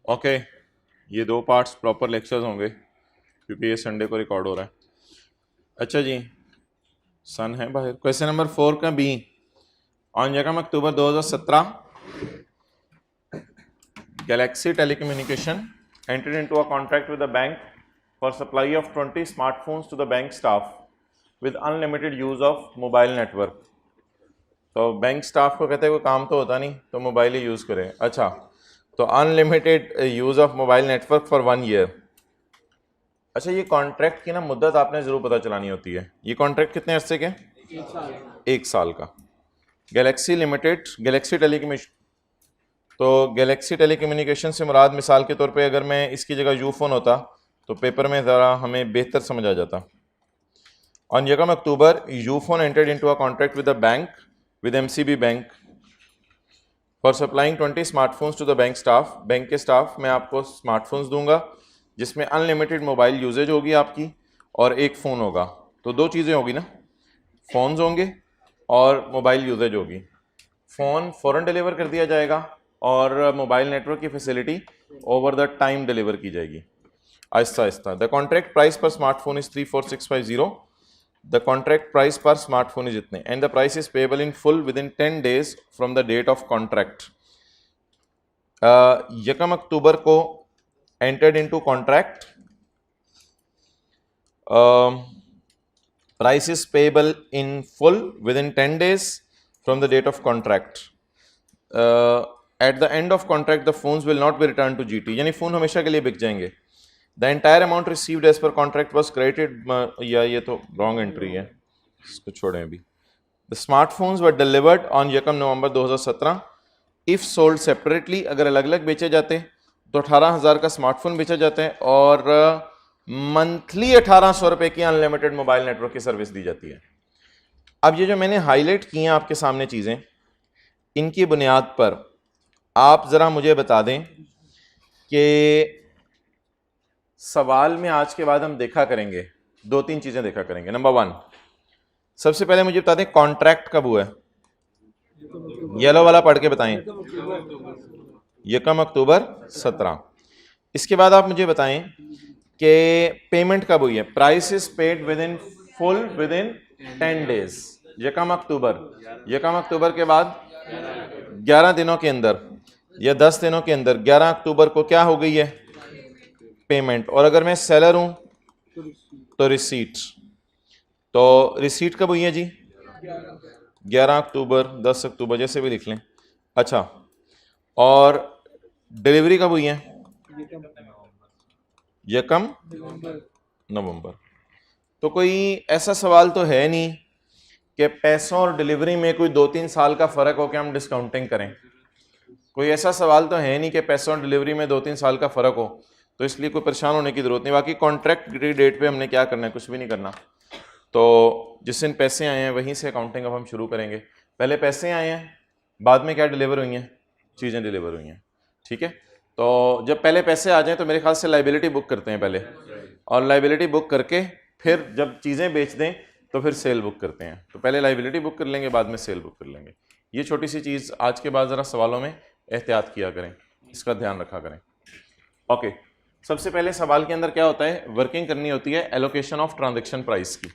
Okay, ये 2 parts proper lectures होंगे क्योंकि ये संडे को रिकॉर्ड हो रहा है। अच्छा जी, सन है बाहर। क्वेश्चन नंबर 4 का बी, ऑन यकम अक्टूबर 2017 Galaxy telecommunication entered into a contract with the bank for supply of 20 smartphones to the bank staff with unlimited use of mobile network। तो बैंक स्टाफ को कहते हैं कोई काम तो होता नहीं तो मोबाइल ही यूज़ करें। अच्छा, तो unlimited use of mobile network for 1 year. अच्छा, ये कॉन्ट्रैक्ट की ना मुद्दत आपने ज़रूर पता चलानी होती है। ये कॉन्ट्रैक्ट कितने अरसे के? 1 साल का। गैलेक्सी लिमिटेड, गैलेक्सी टेलीकम्युनिकेशन, तो गैलेक्सी टेलीकम्युनिकेशन से मुराद मिसाल के तौर पे अगर मैं इसकी जगह यू फ़ोन होता तो पेपर में ज़रा हमें बेहतर समझ आ जाता। ऑन यकम October U Phone entered into a contract with the bank with MCB bank for supplying 20 smartphones to the bank staff. Bank के स्टाफ मैं आपको स्मार्टफोन्स दूंगा जिसमें अनलिमिटेड मोबाइल यूजेज होगी आपकी और एक फ़ोन होगा। तो 2 चीज़ें होगी ना, फ़ोन्स होंगे और मोबाइल यूजेज होगी। फ़ोन फ़ौरन डिलीवर कर दिया जाएगा और मोबाइल नेटवर्क की facility over the time deliver की जाएगी आहिस्ता आहिस्ता। The contract price per smartphone is 34650। The contract price per smartphone is इतने and the price is payable in full within 10 days from the date of contract. यकम अक्टूबर को entered into contract, price is payable in full within 10 days from the date of contract. At the end of contract the phones will not be return to GT, यानी phone हमेशा के लिए बिक जाएंगे। The entire amount received as per contract was credited, या ये तो wrong entry है, इसको छोड़ें अभी। The smartphones were delivered on यकम नवंबर 2017 इफ़ सोल्ड सेपरेटली। अगर अलग अलग बेचे जाते तो 18,000 का स्मार्टफोन बेचा जाता है और मंथली 1,800 रुपये की अनलिमिटेड मोबाइल नेटवर्क की सर्विस दी जाती है। अब ये जो मैंने हाईलाइट की हैं आपके सामने चीज़ें, इनकी बुनियाद पर आप ज़रा मुझे बता दें कि सवाल में आज के बाद हम देखा करेंगे 2-3 चीज़ें देखा करेंगे। नंबर 1, सबसे पहले मुझे बता दें कॉन्ट्रैक्ट कब हुआ है? येलो वाला पढ़ के बताएं। यकम अक्टूबर 17। इसके बाद आप मुझे बताएं कि पेमेंट कब हुई है? Price is paid with in full within 10 days। यकम अक्टूबर के बाद 11 दिनों के अंदर या 10 दिनों के अंदर 11 अक्टूबर को क्या हो गई है? पेमेंट। और अगर मैं सेलर हूं तो रिसीट। तो रिसीट कब हुई है जी? 11 अक्टूबर, 10 अक्टूबर, जैसे भी लिख लें। अच्छा, और डिलीवरी कब हुई है? यकम नवंबर। तो कोई ऐसा सवाल तो है नहीं कि पैसों और डिलीवरी में कोई 2-3 साल का फ़र्क हो के हम डिस्काउंटिंग करें। कोई ऐसा सवाल तो है नहीं कि पैसों और डिलीवरी में 2-3 साल का फ़र्क हो, तो इसलिए कोई परेशान होने की ज़रूरत नहीं। बाकी कॉन्ट्रैक्ट की डेट पे हमने क्या करना है? कुछ भी नहीं करना। तो जिस दिन पैसे आए हैं वहीं से अकाउंटिंग अब हम शुरू करेंगे। पहले पैसे आए हैं, बाद में क्या डिलीवर हुई हैं? चीज़ें डिलीवर हुई हैं। ठीक है, तो जब पहले पैसे आ जाएं तो मेरे ख्याल से लाइबिलिटी बुक करते हैं पहले, और लाइबिलिटी बुक करके फिर जब चीज़ें बेच दें तो फिर सेल बुक करते हैं। तो पहले लाइबिलिटी बुक कर लेंगे, बाद में सेल बुक कर लेंगे। ये छोटी सी चीज़ आज के बाद ज़रा सवालों में एहतियात किया करें, इसका ध्यान रखा करें। ओके, सबसे पहले सवाल के अंदर क्या होता है? वर्किंग करनी होती है एलोकेशन ऑफ ट्रांजैक्शन प्राइस की।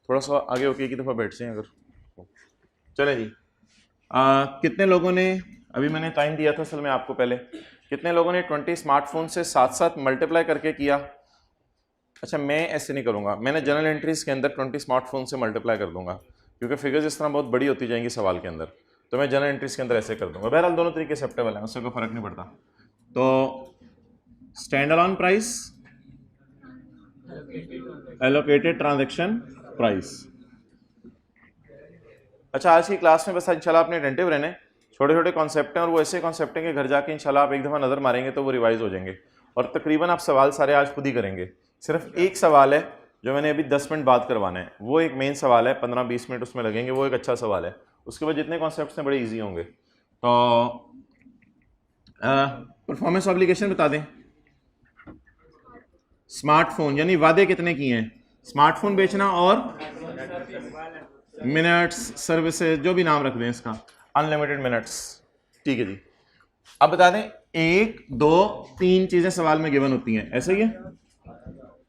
थोड़ा सा आगे होके एक ही दफ़ा बैठ जाएं अगर। चले जी, कितने लोगों ने, अभी मैंने टाइम दिया था असल में आपको पहले, कितने लोगों ने 20 स्मार्टफोन से साथ साथ मल्टीप्लाई करके किया? अच्छा, मैं ऐसे नहीं करूँगा, मैंने जनरल एंट्रीज के अंदर 20 स्मार्टफोन से मल्टीप्लाई कर दूंगा क्योंकि फिगर्स इस तरह बहुत बड़ी होती जाएंगी सवाल के अंदर, तो मैं जनरल एंट्रीज के अंदर ऐसे कर दूंगा। बहरहाल दोनों तरीके एक्सेप्टेबल हैं, उससे कोई फ़र्क नहीं पड़ता। तो stand alone price, allocated transaction price. अच्छा, आज की क्लास में बस इंशाल्लाह आपने अटेंटिव रहने, छोटे छोटे कॉन्सेप्ट हैं और वो ऐसे कॉन्सेप्ट हैं कि घर जाके इंशाल्लाह आप एक दफ़ा नज़र मारेंगे तो वो रिवाइज हो जाएंगे और तकरीबन आप सवाल सारे आज खुद ही करेंगे। सिर्फ एक सवाल है जो मैंने अभी 10 मिनट बाद करवाना है, वो एक मेन सवाल है, 15-20 मिनट उसमें लगेंगे, वो एक अच्छा सवाल है। उसके बाद जितने कॉन्सेप्ट हैं बड़े ईजी होंगे। तो परफॉर्मेंस ऑब्लिगेशन बता दें। स्मार्टफोन यानी वादे कितने किए हैं? स्मार्टफोन बेचना और मिनट्स, सर्विसेज, जो भी नाम रख दें इसका, अनलिमिटेड मिनट्स। ठीक है जी, अब बता दें 1 2 3 चीजें सवाल में गिवन होती हैं, ऐसा ही है,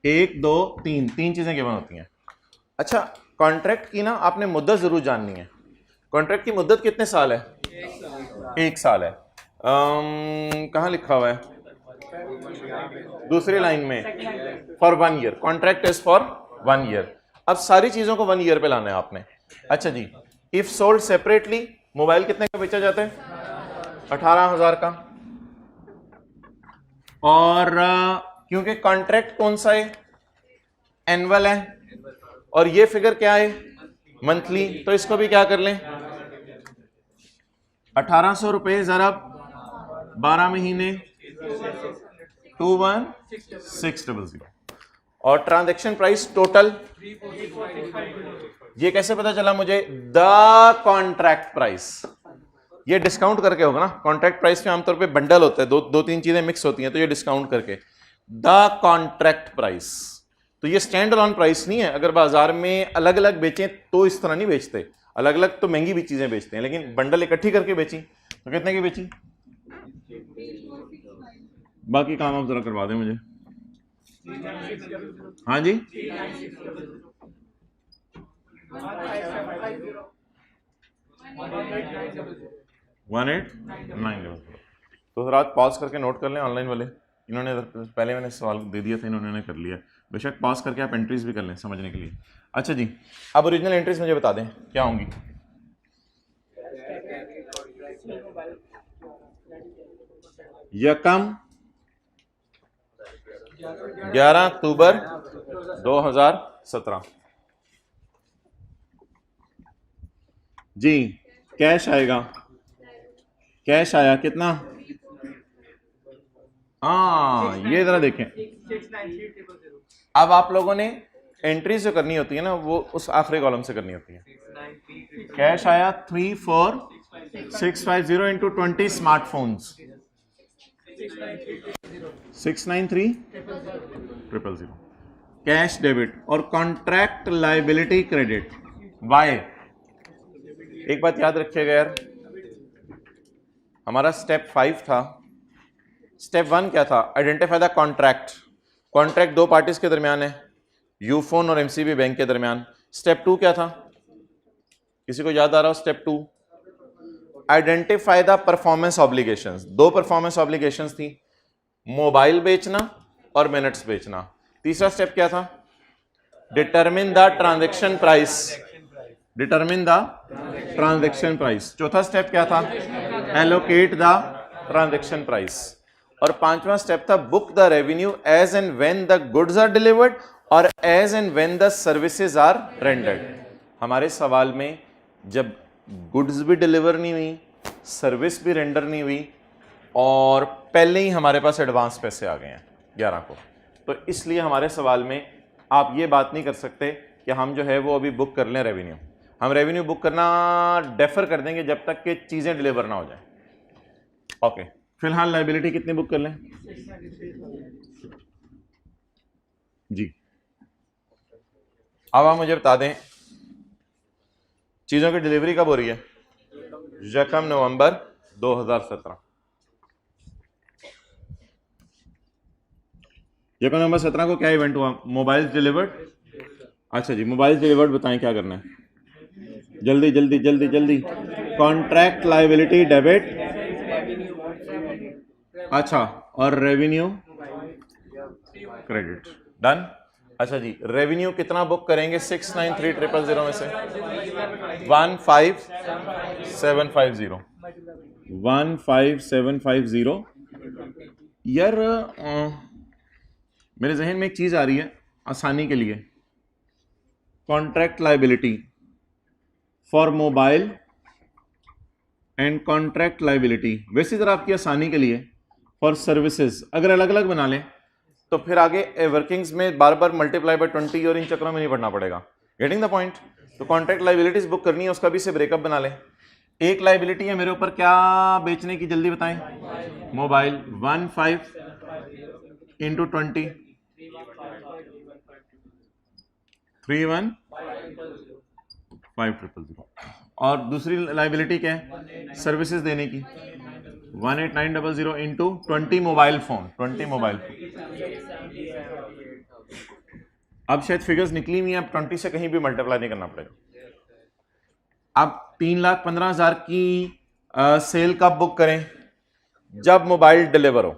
1 2 3 3 चीजें गिवन होती हैं। अच्छा, कॉन्ट्रैक्ट की ना आपने मुद्दत जरूर जाननी है। कॉन्ट्रैक्ट की मुद्दत कितने साल है? 1 साल है। कहाँ लिखा हुआ है? दूसरी लाइन में, for 1 year, contract is for 1 year. अब सारी चीजों को 1 ईयर पे लाना है आपने। अच्छा जी, इफ सोल्ड सेपरेटली, मोबाइल कितने का बेचा जाता है? 18,000 का। और क्योंकि कॉन्ट्रैक्ट कौन सा है? एनुअल है, और ये फिगर क्या है? मंथली, तो इसको भी क्या कर लें, 1800 रुपए जरब 12 महीने, 21,600। और ट्रांजैक्शन प्राइस टोटल, ये कैसे पता चला मुझे? The contract price. ये डिस्काउंट करके होगा ना, कॉन्ट्रैक्ट प्राइस में आमतौर पे बंडल होता है, दो तीन चीजें मिक्स होती हैं, तो ये डिस्काउंट करके द कॉन्ट्रैक्ट प्राइस। तो ये स्टैंड अलोन प्राइस नहीं है। अगर बाजार में अलग अलग बेचें तो इस तरह नहीं बेचते, अलग अलग तो महंगी भी चीजें बेचते हैं, लेकिन बंडल इकट्ठी करके बेची तो कितने की बेची? बाकी काम आप जरा करवा दें मुझे। हाँ जी, 1890। तो सर आज पॉज करके नोट कर लें ऑनलाइन वाले, इन्होंने पहले मैंने सवाल दे दिया था, इन्होंने कर लिया। बेशक पॉज करके आप एंट्रीज भी कर लें समझने के लिए। अच्छा जी, अब ओरिजिनल एंट्रीज मुझे बता दें क्या होंगी। यकम 11 अक्टूबर 2017 जी। कैश आएगा, कैश आया कितना? हाँ, ये जरा देखें। अब आप लोगों ने एंट्री जो करनी होती है ना, वो उस आखिरी कॉलम से करनी होती है। कैश आया 34,650 इंटू 20 स्मार्टफोन्स, 693,000। कैश डेबिट और कॉन्ट्रैक्ट लायबिलिटी क्रेडिट वाई। एक बात याद रखिएगा यार, हमारा स्टेप 5 था। स्टेप 1 क्या था? Identify the contract. कॉन्ट्रैक्ट दो पार्टीज के दरमियान है, यूफोन और एमसीबी बैंक के दरमियान। स्टेप 2 क्या था? किसी को याद आ रहा हो? Step 2, identify the performance obligations. दो परफॉर्मेंस ऑब्लिगेशंस थी, मोबाइल बेचना और मिनट्स बेचना। तीसरा स्टेप क्या था? Determine the transaction price, determine the transaction price. चौथा स्टेप क्या था? Allocate the transaction price. और पांचवा स्टेप था book the revenue as and when the goods are delivered और as and when the services are rendered. हमारे सवाल में जब गुड्स भी डिलीवर नहीं हुई, सर्विस भी रेंडर नहीं हुई, और पहले ही हमारे पास एडवांस पैसे आ गए हैं 11 को, तो इसलिए हमारे सवाल में आप ये बात नहीं कर सकते कि हम जो है वो अभी बुक कर लें रेवेन्यू। हम रेवेन्यू बुक करना डेफर कर देंगे जब तक कि चीजें डिलीवर ना हो जाए। ओके, फिलहाल लायबिलिटी कितनी बुक कर लें जी? अब आप मुझे बता दें चीजों की डिलीवरी कब हो रही है? 1 नवंबर 2017। 1 नवंबर 17 को क्या इवेंट हुआ? Mobile delivered. अच्छा जी, मोबाइल डिलीवर्ड बताएं क्या करना है, जल्दी जल्दी जल्दी जल्दी। कॉन्ट्रैक्ट लायबिलिटी डेबिट, अच्छा, और रेवेन्यू क्रेडिट, डन। अच्छा जी, रेवेन्यू कितना बुक करेंगे 693,000 में से? 15,750। 15,750। यार मेरे जहन में एक चीज आ रही है आसानी के लिए, contract liability for mobile and contract liability. वैसी तरह आपकी आसानी के लिए फॉर सर्विसेज अगर अलग अलग बना लें तो फिर आगे वर्किंग्स में बार बार मल्टीप्लाई बाय 20 और इन चक्रों में नहीं पढ़ना पड़ेगा। Getting the point? तो कॉन्ट्रैक्ट लायबिलिटीज बुक करनी है, उसका भी से ब्रेकअप बना लें। एक लायबिलिटी है मेरे ऊपर क्या बेचने की, जल्दी बताएं। Mobile 15 into 20, 31,500। और दूसरी लायबिलिटी क्या है? सर्विसेज देने की, 18900 into 20 mobile phone, 20 mobile phone. अब शायद फिगर्स निकली हुई हैं, अब 20 से कहीं भी मल्टीप्लाई नहीं करना पड़ेगा। अब 3,15,000 की सेल कब बुक करें? जब मोबाइल डिलीवर हो।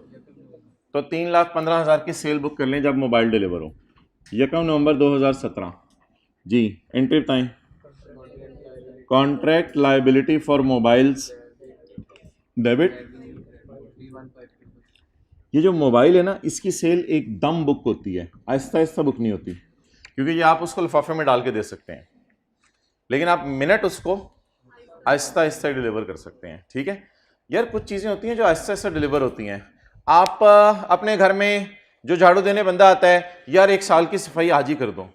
तो 3,15,000 की सेल बुक कर लें जब मोबाइल डिलीवर हो। 1 नवंबर 2017 जी। एंट्री बताएं। Contract liability for mobiles debit. ये जो मोबाइल है ना, इसकी सेल एकदम बुक होती है, आहिस्ता आहिस्ता बुक नहीं होती, क्योंकि ये आप उसको लिफाफे में डाल के दे सकते हैं, लेकिन आप मिनट उसको आहिस्ता आहिस्ता डिलीवर कर सकते हैं। ठीक है यार, कुछ चीज़ें होती हैं जो आहिस्ता आहिस्ता डिलीवर होती हैं। आप अपने घर में जो झाड़ू देने बंदा आता है, यार 1 साल की सफाई आज ही कर दो,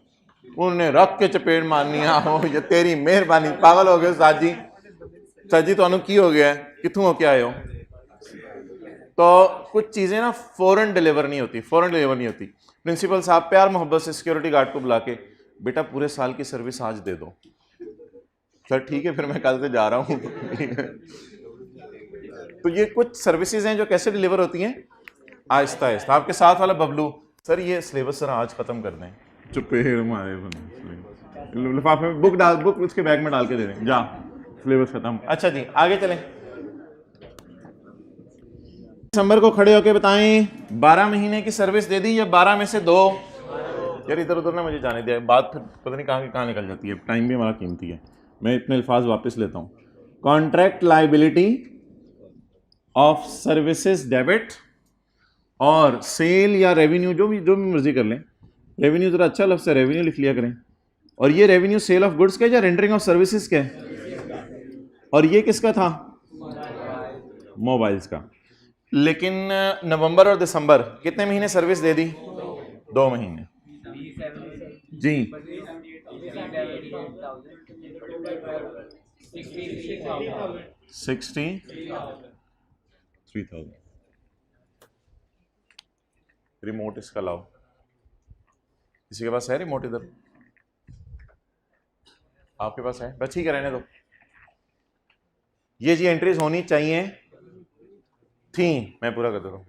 उन्हें रख के चपेट मारनी हो, ये तेरी मेहरबानी, पागल हो गए साजी, साजी तो की हो गया है, कितों होके आए हो। तो कुछ चीज़ें ना फौरन डिलीवर नहीं होती, फौरन डिलीवर नहीं होती। प्रिंसिपल साहब प्यार मोहब्बत से सिक्योरिटी गार्ड को बुला के, बेटा पूरे साल की सर्विस आज दे दो। सर ठीक है, फिर मैं कल से जा रहा हूँ। तो ये कुछ सर्विसेज हैं जो कैसे डिलीवर होती हैं, आहिस्ता आहिस्ता। आपके साथ वाला बबलू, सर ये सिलेबस सर आज खत्म कर दें। चुपेड़ मारे, लिफाफे में बुक डाल, बुक उसके बैग में डाल के दे दें, जा सिलेबस खत्म। अच्छा जी आगे चलें। दिसंबर को खड़े होके बताएं 12 महीने की सर्विस दे दी या 12 में से 2? यार इधर उधर ना मुझे जाने दिया, बात फिर पता नहीं कहाँ निकल जाती है, टाइम भी हमारा कीमती है। मैं इतने अल्फाज वापस लेता हूँ। Contract liability of services debit और सेल या रेवेन्यू, जो भी मर्जी कर लें। रेवेन्यू जरा अच्छा लफ्ज़ है, रेवेन्यू लिख लिया करें। और ये रेवेन्यू सेल ऑफ गुड्स का या रेंडरिंग ऑफ सर्विसेज का है? और ये किसका था? मोबाइल्स का। लेकिन नवंबर और दिसंबर कितने महीने सर्विस दे दी? 2 महीने जी। 63,000। रिमोट इसका लाओ, किसी के पास है रिमोट? इधर आपके पास है? बस ठीक है, रहने दो। ये जी एंट्रीज होनी चाहिए थी, मैं पूरा कर देता हूँ।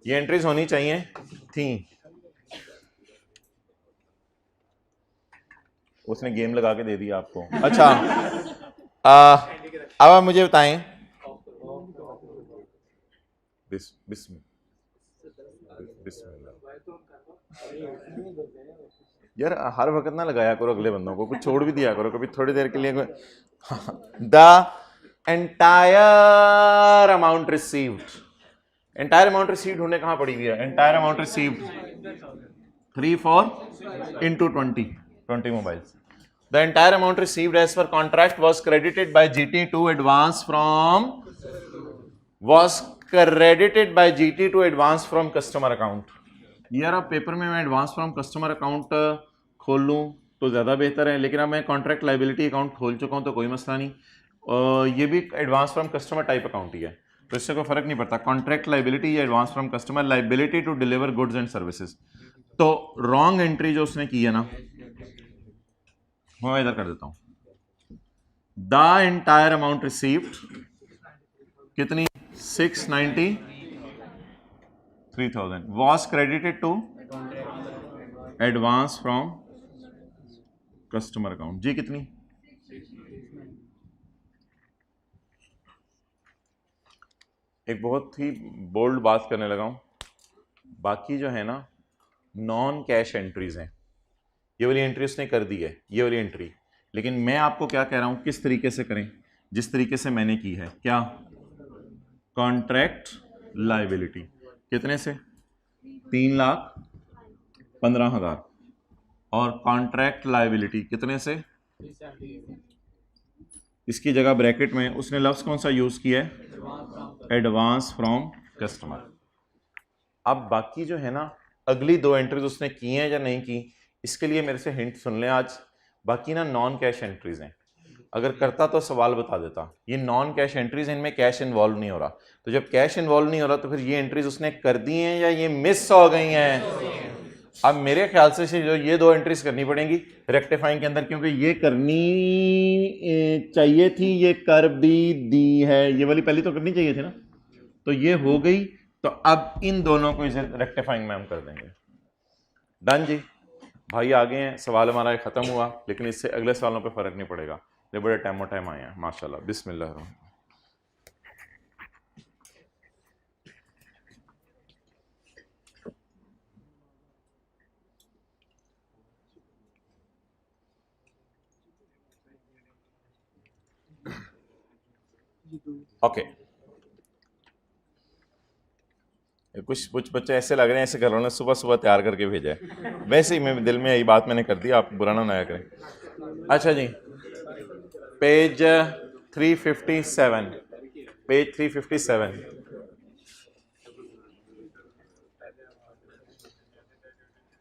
ये एंट्रीज होनी चाहिए थी। उसने गेम लगा के दे दिया आपको। अच्छा अब आप मुझे बताएं, यार हर वक्त ना लगाया करो अगले बंदों को, कुछ छोड़ भी दिया करो कभी थोड़ी देर के लिए। The entire amount received, entire amount received होने कहां पड़ी हुई है? Entire amount received 3,4 into 20 mobiles. The entire amount received as per contract was credited by GT to advance from customer account. यार अब पेपर में मैं एडवांस फ्रॉम कस्टमर अकाउंट खोल लूँ तो ज़्यादा बेहतर है, लेकिन अब मैं कॉन्ट्रैक्ट लाइबिलिटी अकाउंट खोल चुका हूँ तो कोई मसला नहीं। ये भी advance from customer type account ही है, तो इससे कोई फ़र्क नहीं पड़ता कॉन्ट्रैक्ट लाइबिलिटी या advance from customer liability to deliver goods and services. तो रॉन्ग एंट्री जो उसने की है ना, मैं इधर कर देता हूँ। द एंटायर अमाउंट रिसीव्ड कितनी? 693,000 was credited to advance from customer account। जी कितनी? एक बहुत ही बोल्ड बात करने लगा हूं, बाकी जो है ना नॉन कैश एंट्रीज हैं, ये वाली एंट्री उसने कर दी है, ये वाली एंट्री। लेकिन मैं आपको क्या कह रहा हूं, किस तरीके से करें? जिस तरीके से मैंने की है। क्या? कॉन्ट्रैक्ट लायबिलिटी कितने से? 3,15,000 और कॉन्ट्रैक्ट लायबिलिटी कितने से? इसकी जगह ब्रैकेट में उसने लफ्ज़ कौन सा यूज़ किया है? Advance from customer. अब बाकी जो है ना अगली 2 एंट्रीज उसने की हैं या नहीं की, इसके लिए मेरे से हिंट सुन लें आज। बाकी ना नॉन कैश एंट्रीज हैं, अगर करता तो सवाल बता देता। ये नॉन कैश एंट्रीज, इनमें कैश इन्वॉल्व नहीं हो रहा, तो जब कैश इन्वॉल्व नहीं हो रहा तो फिर ये एंट्रीज उसने कर दी हैं या ये मिस हो गई हैं? अब मेरे ख्याल से जो ये 2 एंट्रीज करनी पड़ेंगी रेक्टिफाइंग के अंदर, क्योंकि ये करनी चाहिए थी, ये कर भी दी है। ये वाली पहली तो करनी चाहिए थी ना, तो ये हो गई, तो अब इन दोनों को इसे रेक्टिफाइंग में हम कर देंगे। डन जी, भाई आगे हैं, सवाल हमारा ख़त्म हुआ, लेकिन इससे अगले सवालों पे फ़र्क नहीं पड़ेगा, ये बड़े टाइम आए हैं माशाल्लाह। बिस्मिल्लाह। ओके, कुछ बच्चे ऐसे लग रहे हैं ऐसे घरों ने सुबह सुबह तैयार करके भेजा है, वैसे ही मैं दिल में यही बात मैंने कर दी, आप बुरा ना नया करें। अच्छा जी, पेज 357, पेज 357।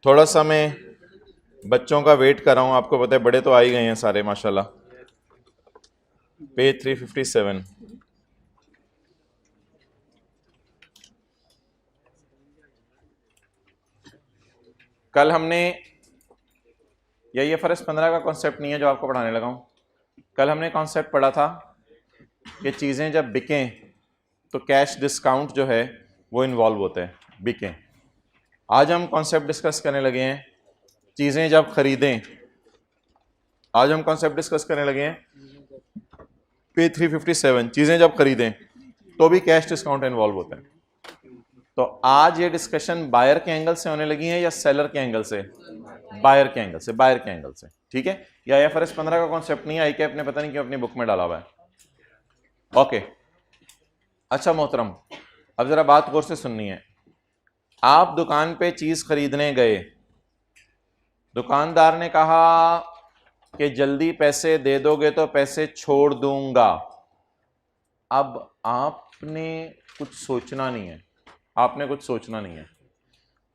थोड़ा सा मैं बच्चों का वेट कर रहा हूं, आपको पता है बड़े तो आ ही गए हैं सारे माशाल्लाह। पेज 357। कल हमने ये IFRS 15 का कॉन्सेप्ट नहीं है जो आपको पढ़ाने लगा हूं। कल हमने कॉन्सेप्ट पढ़ा था कि चीज़ें जब बिकें तो कैश डिस्काउंट जो है वो इन्वॉल्व होता है, बिकें। आज हम कॉन्सेप्ट डिस्कस करने लगे हैं चीज़ें जब खरीदें। आज हम कॉन्सेप्ट डिस्कस करने लगे हैं पेज 357, चीज़ें जब खरीदें तो भी कैश डिस्काउंट इन्वॉल्व होता है। तो आज ये डिस्कशन बायर के एंगल से होने लगी है या सेलर के एंगल से? बायर के एंगल से, बायर के एंगल से, ठीक है। या IFRS 15 का कॉन्सेप्ट नहीं है, ICAP ने पता नहीं क्यों अपनी बुक में डाला हुआ है। ओके, अच्छा मोहतरम, अब जरा बात गौर से सुननी है। आप दुकान पे चीज खरीदने गए, दुकानदार ने कहा कि जल्दी पैसे दे दोगे तो पैसे छोड़ दूंगा। अब आपने कुछ सोचना नहीं है, आपने कुछ सोचना नहीं है,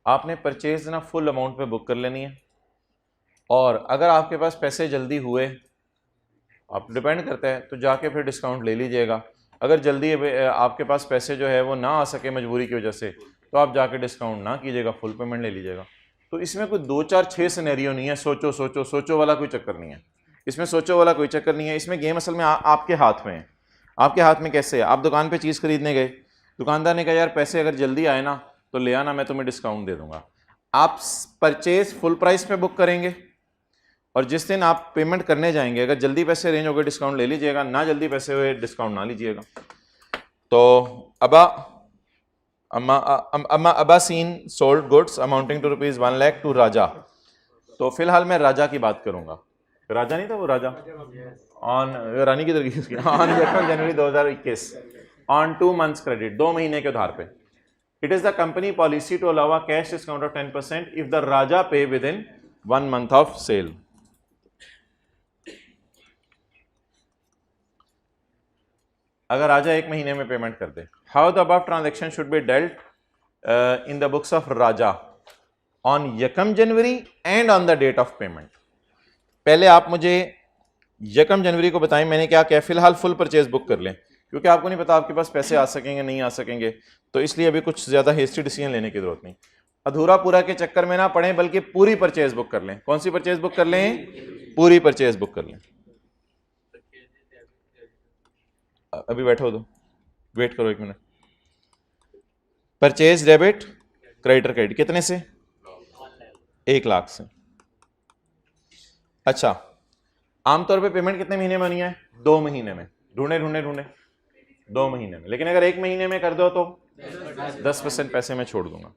आपने परचेज ना फुल अमाउंट पे बुक कर लेनी है। और अगर आपके पास पैसे जल्दी हुए, आप डिपेंड करता है, तो जाके फिर डिस्काउंट ले लीजिएगा। अगर जल्दी आपके पास पैसे जो है वो ना आ सके मजबूरी की वजह से, तो आप जाके डिस्काउंट ना कीजिएगा, फुल पेमेंट ले लीजिएगा। तो इसमें कोई 2 4 6 सिनेरियो नहीं है, सोचो सोचो सोचो वाला कोई चक्कर नहीं है, इसमें सोचो वाला कोई चक्कर नहीं है। इसमें गेम असल में आपके हाथ में है। आपके हाथ में कैसे है? आप दुकान पे चीज़ खरीदने गए, दुकानदार ने कहा यार पैसे अगर जल्दी आए ना तो ले आना, मैं तुम्हें डिस्काउंट दे दूंगा। आप परचेज फुल प्राइस पे बुक करेंगे, और जिस दिन आप पेमेंट करने जाएंगे अगर जल्दी पैसे अरेंज हो गए डिस्काउंट ले लीजिएगा, ना जल्दी पैसे हुए डिस्काउंट ना लीजिएगा। तो Abbasin sold goods amounting to ₹1 lakh to Raja. तो फिलहाल मैं राजा की बात करूंगा। राजा नहीं था वो, राजा ऑन, रानी की तरह उसकी, on January 2021 on 2 months credit, 2 महीने के उधार पे। It is the company policy to allow a cash discount of 10% if the Raja pay within 1 month of sale. अगर राजा 1 महीने में पेमेंट कर दे। How the above transaction should be dealt in the books of Raja on 1 January and on the date of payment. पहले आप मुझे 1 जनवरी को बताएं मैंने क्या क्या, फिलहाल फुल परचेज बुक कर लें, क्योंकि आपको नहीं पता आपके पास पैसे आ सकेंगे नहीं आ सकेंगे, तो इसलिए अभी कुछ ज्यादा हेस्टी डिसीजन लेने की जरूरत नहीं। अधूरा पूरा के चक्कर में ना पड़े, बल्कि पूरी परचेज बुक कर लें। कौन सी परचेज बुक कर लें? पूरी परचेज बुक कर लें। अभी बैठो दो, वेट करो 1 minute. Purchase debit creditor credit कितने से? 1 लाख से। अच्छा, आमतौर पे पेमेंट कितने महीने में बनी है? 2 महीने में। ढूंढे ढूंढे ढूंढे 2 महीने में, लेकिन अगर 1 महीने में कर दो तो 10% पैसे मैं छोड़ दूंगा।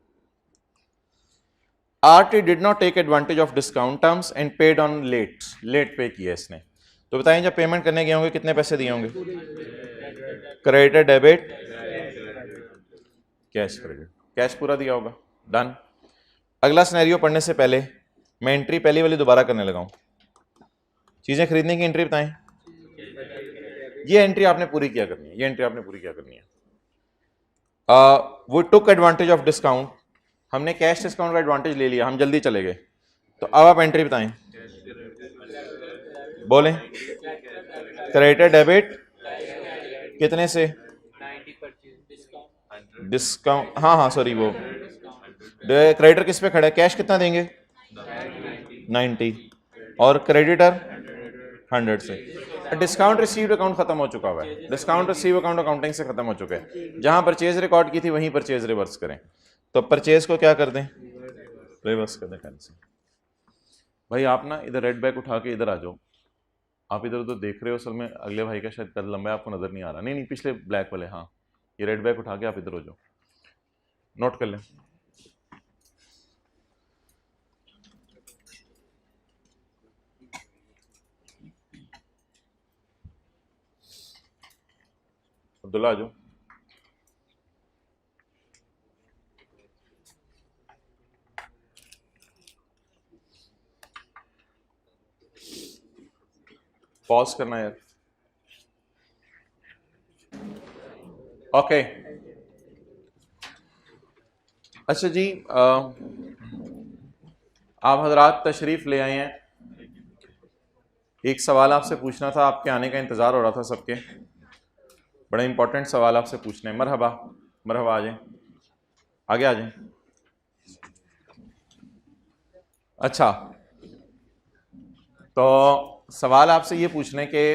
RT did not take advantage of discount terms and paid on late, late pay किया इसने। तो बताएं जब पेमेंट करने गए होंगे कितने पैसे दिए होंगे? Credit debit cash credit, cash पूरा दिया होगा। डन। अगला सिनेरियो पढ़ने से पहले मैं एंट्री पहली वाली दोबारा करने लगा हूं। चीजें खरीदने की एंट्री बताएं। ये एंट्री आपने पूरी किया करनी है, ये एंट्री आपने पूरी किया करनी है। वो टुक एडवांटेज ऑफ डिस्काउंट, हमने कैश डिस्काउंट का एडवांटेज ले लिया, हम जल्दी चले गए। तो अब आप एंट्री बताएं, बोलें। क्रेडिट डेबिट कितने से? डिस्काउंट, हाँ हाँ सॉरी, वो क्रेडिटर किस पे खड़ा है? कैश कितना देंगे? 90, और क्रेडिटर 100 से। डिस्काउंट रिसीव्ड अकाउंट खत्म हो चुका हुआ है, डिस्काउंट रिसीव अकाउंट अकाउंटिंग से खत्म हो चुका है। जहां परचेज रिकॉर्ड की थी वहीं परचेज रिवर्स करें। तो परचेज को क्या कर दें, रिवर्स कर दें कैंसिल। भाई आप ना इधर रेड बैग उठा के इधर आ जाओ, आप इधर उधर देख रहे हो, असल में अगले भाई का शायद कद लंबा है, आपको नजर नहीं आ रहा। नहीं नहीं, पिछले ब्लैक वाले, हाँ ये रेड बैग उठा के आप इधर हो जाओ, नोट कर लें। अब्दुल्ला आ जाओ। पॉज करना यार। ओके अच्छा जी, आप हजरात तशरीफ ले आए हैं। एक सवाल आपसे पूछना था, आपके आने का इंतज़ार हो रहा था सबके, बड़ा इंपॉर्टेंट सवाल आपसे पूछना है। मरहबा मरहबा, आ जाएं, आगे आ जाएं। अच्छा, तो सवाल आपसे ये पूछने के,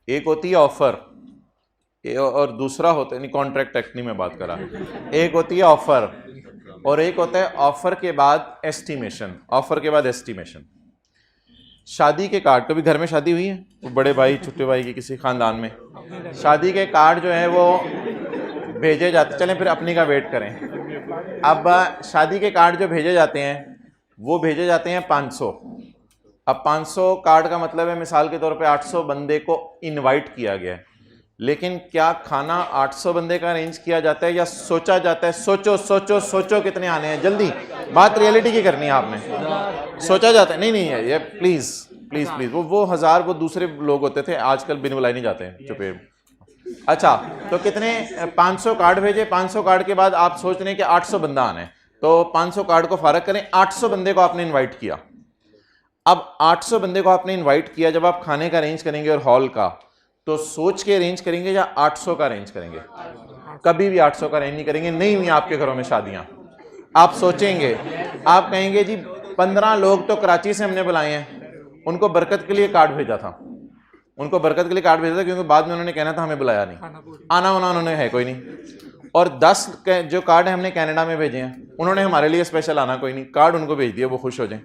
एक होती है ऑफर और दूसरा होता है, नहीं कॉन्ट्रैक्ट एक्ट नहीं मैं बात कर रहा, एक होती है ऑफर और एक होता है ऑफर के बाद एस्टिमेशन। ऑफर के बाद एस्टिमेशन, शादी के कार्ड, कभी घर में शादी हुई है, वो बड़े भाई छोटे भाई की किसी खानदान में, शादी के कार्ड जो है वो भेजे जाते, चलें फिर अपनी का वेट करें। अब शादी के कार्ड जो भेजे जाते हैं वो भेजे जाते हैं 500। अब 500 कार्ड का मतलब है मिसाल के तौर पे 800 बंदे को इनवाइट किया गया है, लेकिन क्या खाना 800 बंदे का अरेंज किया जाता है या सोचा जाता है? सोचो सोचो सोचो कितने आने हैं, जल्दी, बात रियलिटी की करनी है आपने। सोचा जाता है, नहीं नहीं है ये, प्लीज प्लीज प्लीज, वो 1000 वो दूसरे लोग होते थे, आजकल बिन बुलाए नहीं जाते हैं, चुपे। अच्छा, तो कितने 500 कार्ड भेजे, 500 कार्ड के बाद आप सोच रहे हैं कि 800 बंदा आना है, तो 500 कार्ड को फारग करें, 800 बंदे को आपने इनवाइट किया। अब 800 बंदे को आपने इनवाइट किया, जब आप खाने का अरेंज करेंगे और हॉल का, तो सोच के अरेंज करेंगे या 800 का अरेंज करेंगे? कभी भी 800 का अरेंज नहीं करेंगे, नहीं हुई आपके घरों में शादियां। आप सोचेंगे, आप कहेंगे जी 15 लोग तो कराची से हमने बुलाए हैं, उनको बरकत के लिए कार्ड भेजा था, उनको बरकत के लिए कार्ड भेजा था, क्योंकि बाद में उन्होंने कहना था हमें बुलाया नहीं, आना वाना उन्होंने है कोई नहीं। और 10 जो कार्ड हमने कनाडा में भेजे हैं, उन्होंने हमारे लिए स्पेशल आना कोई नहीं, कार्ड उनको भेज दिया, वो खुश हो जाए।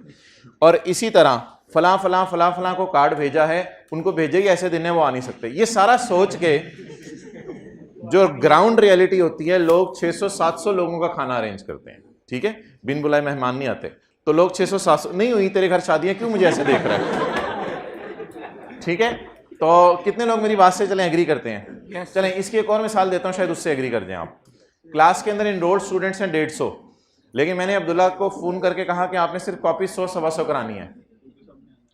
और इसी तरह फला फला फला फला को कार्ड भेजा है, उनको भेजे ही ऐसे दिन है वो आ नहीं सकते। ये सारा सोच के जो ग्राउंड रियलिटी होती है, लोग 600-700 लोगों का खाना अरेंज करते हैं, ठीक है, बिन बुलाए मेहमान नहीं आते, तो लोग 600-700, नहीं हुई तेरे घर शादियां, क्यों मुझे ऐसे देख रहा है? ठीक है, तो कितने लोग मेरी बात से चलें एग्री करते हैं? चलें इसकी एक और मिसाल देता हूं, शायद उससे एग्री कर जाएं आप। क्लास के अंदर इनरोल्ड स्टूडेंट्स हैं 150, लेकिन मैंने अब्दुल्ला को फोन करके कहा कि आपने सिर्फ कॉपी 100-125 करानी है।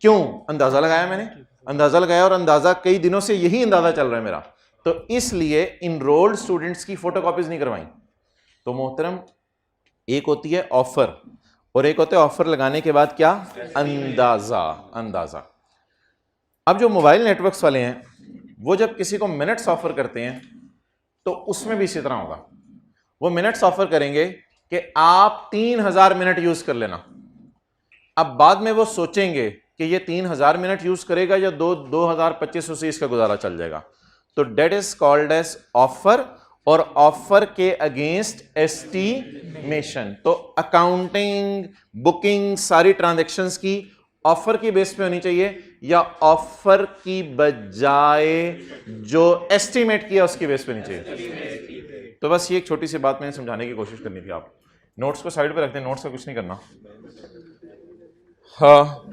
क्यों? अंदाजा लगाया मैंने, अंदाजा लगाया, और अंदाजा कई दिनों से यही अंदाजा चल रहा है मेरा, तो इसलिए इनरोल्ड स्टूडेंट्स की फोटोकॉपीज नहीं करवाई। तो मोहतरम, एक होती है ऑफर और एक होता है ऑफर लगाने के बाद क्या? अंदाजा। अंदाजा। अब जो मोबाइल नेटवर्क्स वाले हैं, वो जब किसी को मिनट्स ऑफर करते हैं तो उसमें भी इसी तरह होगा। वो मिनट्स ऑफर करेंगे कि आप 3000 मिनट यूज कर लेना। अब बाद में वो सोचेंगे कि ये 3000 मिनट यूज करेगा या 2250 से इसका गुजारा चल जाएगा। तो date is called as offer, और ऑफर के अगेंस्ट एस्टिमेशन। तो अकाउंटिंग, बुकिंग, सारी ट्रांजैक्शंस की ऑफर की बेस पे होनी चाहिए या ऑफर की बजाय जो एस्टिमेट किया उसकी बेस पे होनी चाहिए? तो बस ये एक छोटी सी बात मैंने समझाने की कोशिश करनी थी। आप नोट्स को साइड पे रखते हैं, नोट्स का कुछ नहीं करना। हाँ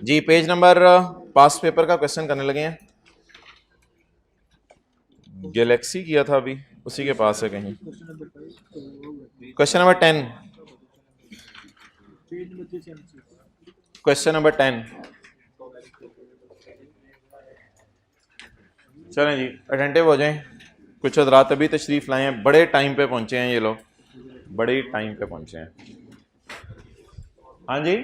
जी, पेज नंबर पास पेपर का क्वेश्चन करने लगे हैं। गैलेक्सी किया था अभी, उसी के पास है कहीं। Question number 10, question number 10। चलें जी, अटेंटिव हो जाएं। कुछ हज़रात अभी तशरीफ लाए हैं, बड़े टाइम पे पहुंचे हैं ये लोग, बड़े टाइम पे पहुंचे हैं। हाँ जी,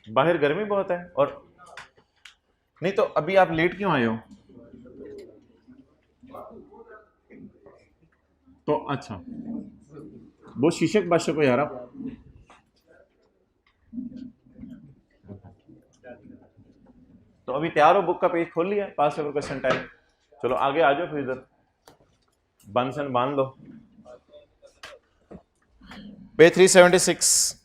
बाहर गर्मी बहुत है, और नहीं तो अभी आप लेट क्यों आए हो? तो अच्छा, वो शीशे के बादशाह को यार आप तो अभी तैयार हो, बुक का पेज खोल लिया, पास पेपर क्वेश्चन 10। चलो आगे आ जाओ फिर, इधर बंसन बांध लो, पेज 376।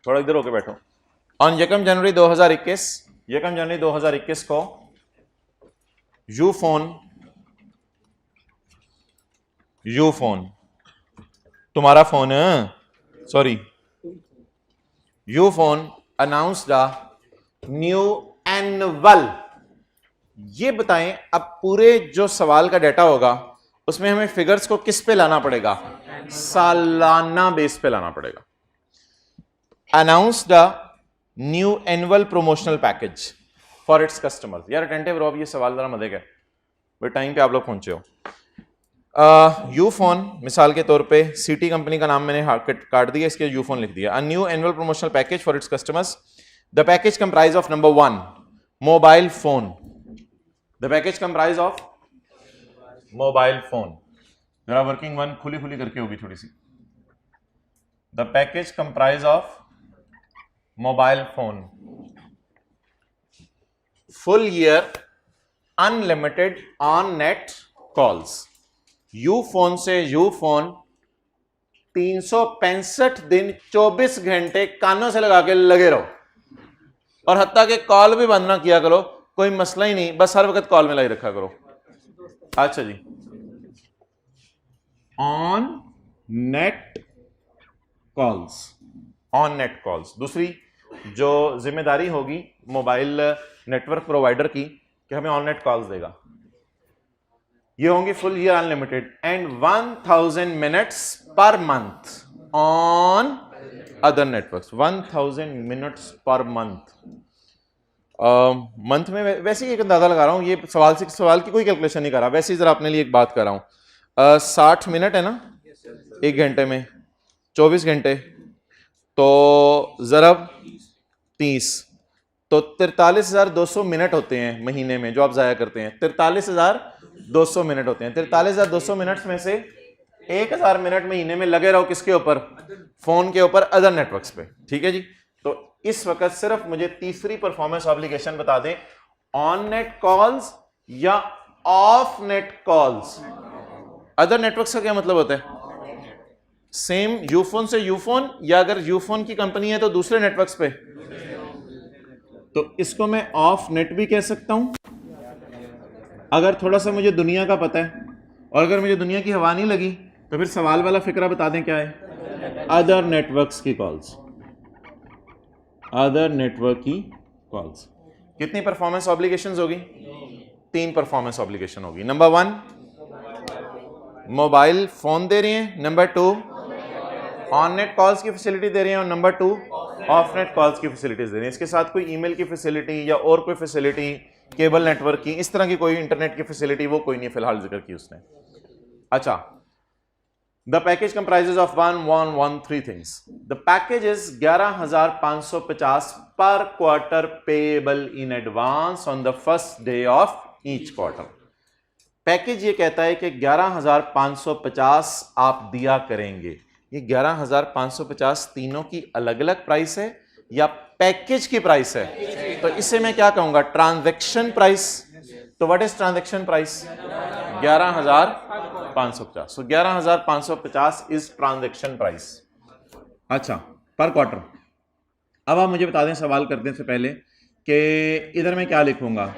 थोड़ा इधर होके बैठो। ऑन 1 जनवरी 2021, 1 जनवरी 2021 को यूफोन तुम्हारा phone, sorry, Ufone announced the new annual. ये बताएं, अब पूरे जो सवाल का डेटा होगा उसमें हमें फिगर्स को किस पे लाना पड़ेगा? सालाना बेस पे लाना पड़ेगा। Announce the new annual promotional package for its customers. यार अटेंटिव रहो, ये सवाल जरा मजे का है, वे टाइम पे आप लोग पहुंचे हो। यूफोन मिसाल के तौर पे सिटी कंपनी का नाम मैंने काट दिया, इसके यूफोन लिख दिया। A new annual promotional package for its customers. The package comprise of number 1 mobile phone. The package comprise of mobile phone. जरा वर्किंग वन खुली खुली करके होगी थोड़ी सी। The package comprise of mobile phone, full year unlimited on net calls. Ufone से यूफोन 365 दिन 24 घंटे कानों से लगा के लगे रहो, और हत्ता के कॉल भी बंद ना किया करो, कोई मसला ही नहीं, बस हर वक्त कॉल में लगे रखा करो। अच्छा जी, on net calls, on net calls. दूसरी जो जिम्मेदारी होगी मोबाइल नेटवर्क प्रोवाइडर की कि हमें ऑन नेट कॉल्स देगा, ये होंगी full year unlimited and 1000 minutes per month on other networks. 1000 minutes per month. Month में वैसे ही एक अंदाजा लगा रहा हूं, ये सवाल की कोई कैलकुलेशन नहीं कर रहा, वैसे ही जरा अपने लिए एक बात कर रहा हूं। 60 मिनट है ना एक घंटे में, 24 घंटे, तो ज़रब 30, तो 43,200 मिनट होते हैं महीने में जो आप जाया करते हैं। 43,200 मिनट होते हैं। 43,200 मिनट्स में से 1,000 मिनट महीने में लगे रहो किसके ऊपर? फोन के ऊपर, अदर नेटवर्क्स पे। ठीक है जी, तो इस वक्त सिर्फ मुझे तीसरी परफॉर्मेंस ऑब्लिगेशन बता दें, ऑन नेट कॉल्स या of net calls. Other networks का क्या मतलब होता है? सेम यूफोन से यूफोन, या अगर यूफोन की कंपनी है तो दूसरे नेटवर्क्स पे, तो इसको मैं ऑफ नेट भी कह सकता हूं अगर थोड़ा सा मुझे दुनिया का पता है, और अगर मुझे दुनिया की हवा नहीं लगी तो फिर सवाल वाला फिक्रा बता दें क्या है? अदर नेटवर्क्स की कॉल्स, अदर नेटवर्क की कॉल्स। कितनी परफॉर्मेंस ऑब्लिगेशंस होगी? 3 परफॉर्मेंस ऑब्लिगेशन होगी। नंबर 1 मोबाइल फोन दे रहे हैं, नंबर 2 ऑन नेट कॉल्स की फैसिलिटी दे रहे हैं, और नंबर 2 ऑफ नेट कॉल्स की फैसिलिटीज दे रहे हैं। इसके साथ कोई ईमेल की फैसिलिटी या और कोई फैसिलिटी, केबल नेटवर्क की, इस तरह की कोई इंटरनेट की फैसिलिटी वो कोई नहीं फिलहाल जिक्र की उसने। अच्छा, the package comprises of 113 things. The package is 11,550 पर quarter payable in advance on the first day of each quarter. Package ये कहता है कि 11,550 आप दिया करेंगे। ये 11,550 तीनों की अलग अलग प्राइस है या पैकेज की प्राइस है? तो इसे मैं क्या कहूंगा? Transaction price. तो what is transaction price? 11,550। So 11,550 is transaction price. अच्छा, पर क्वार्टर। अब आप मुझे बता दें सवाल करने से पहले कि इधर मैं क्या लिखूंगा?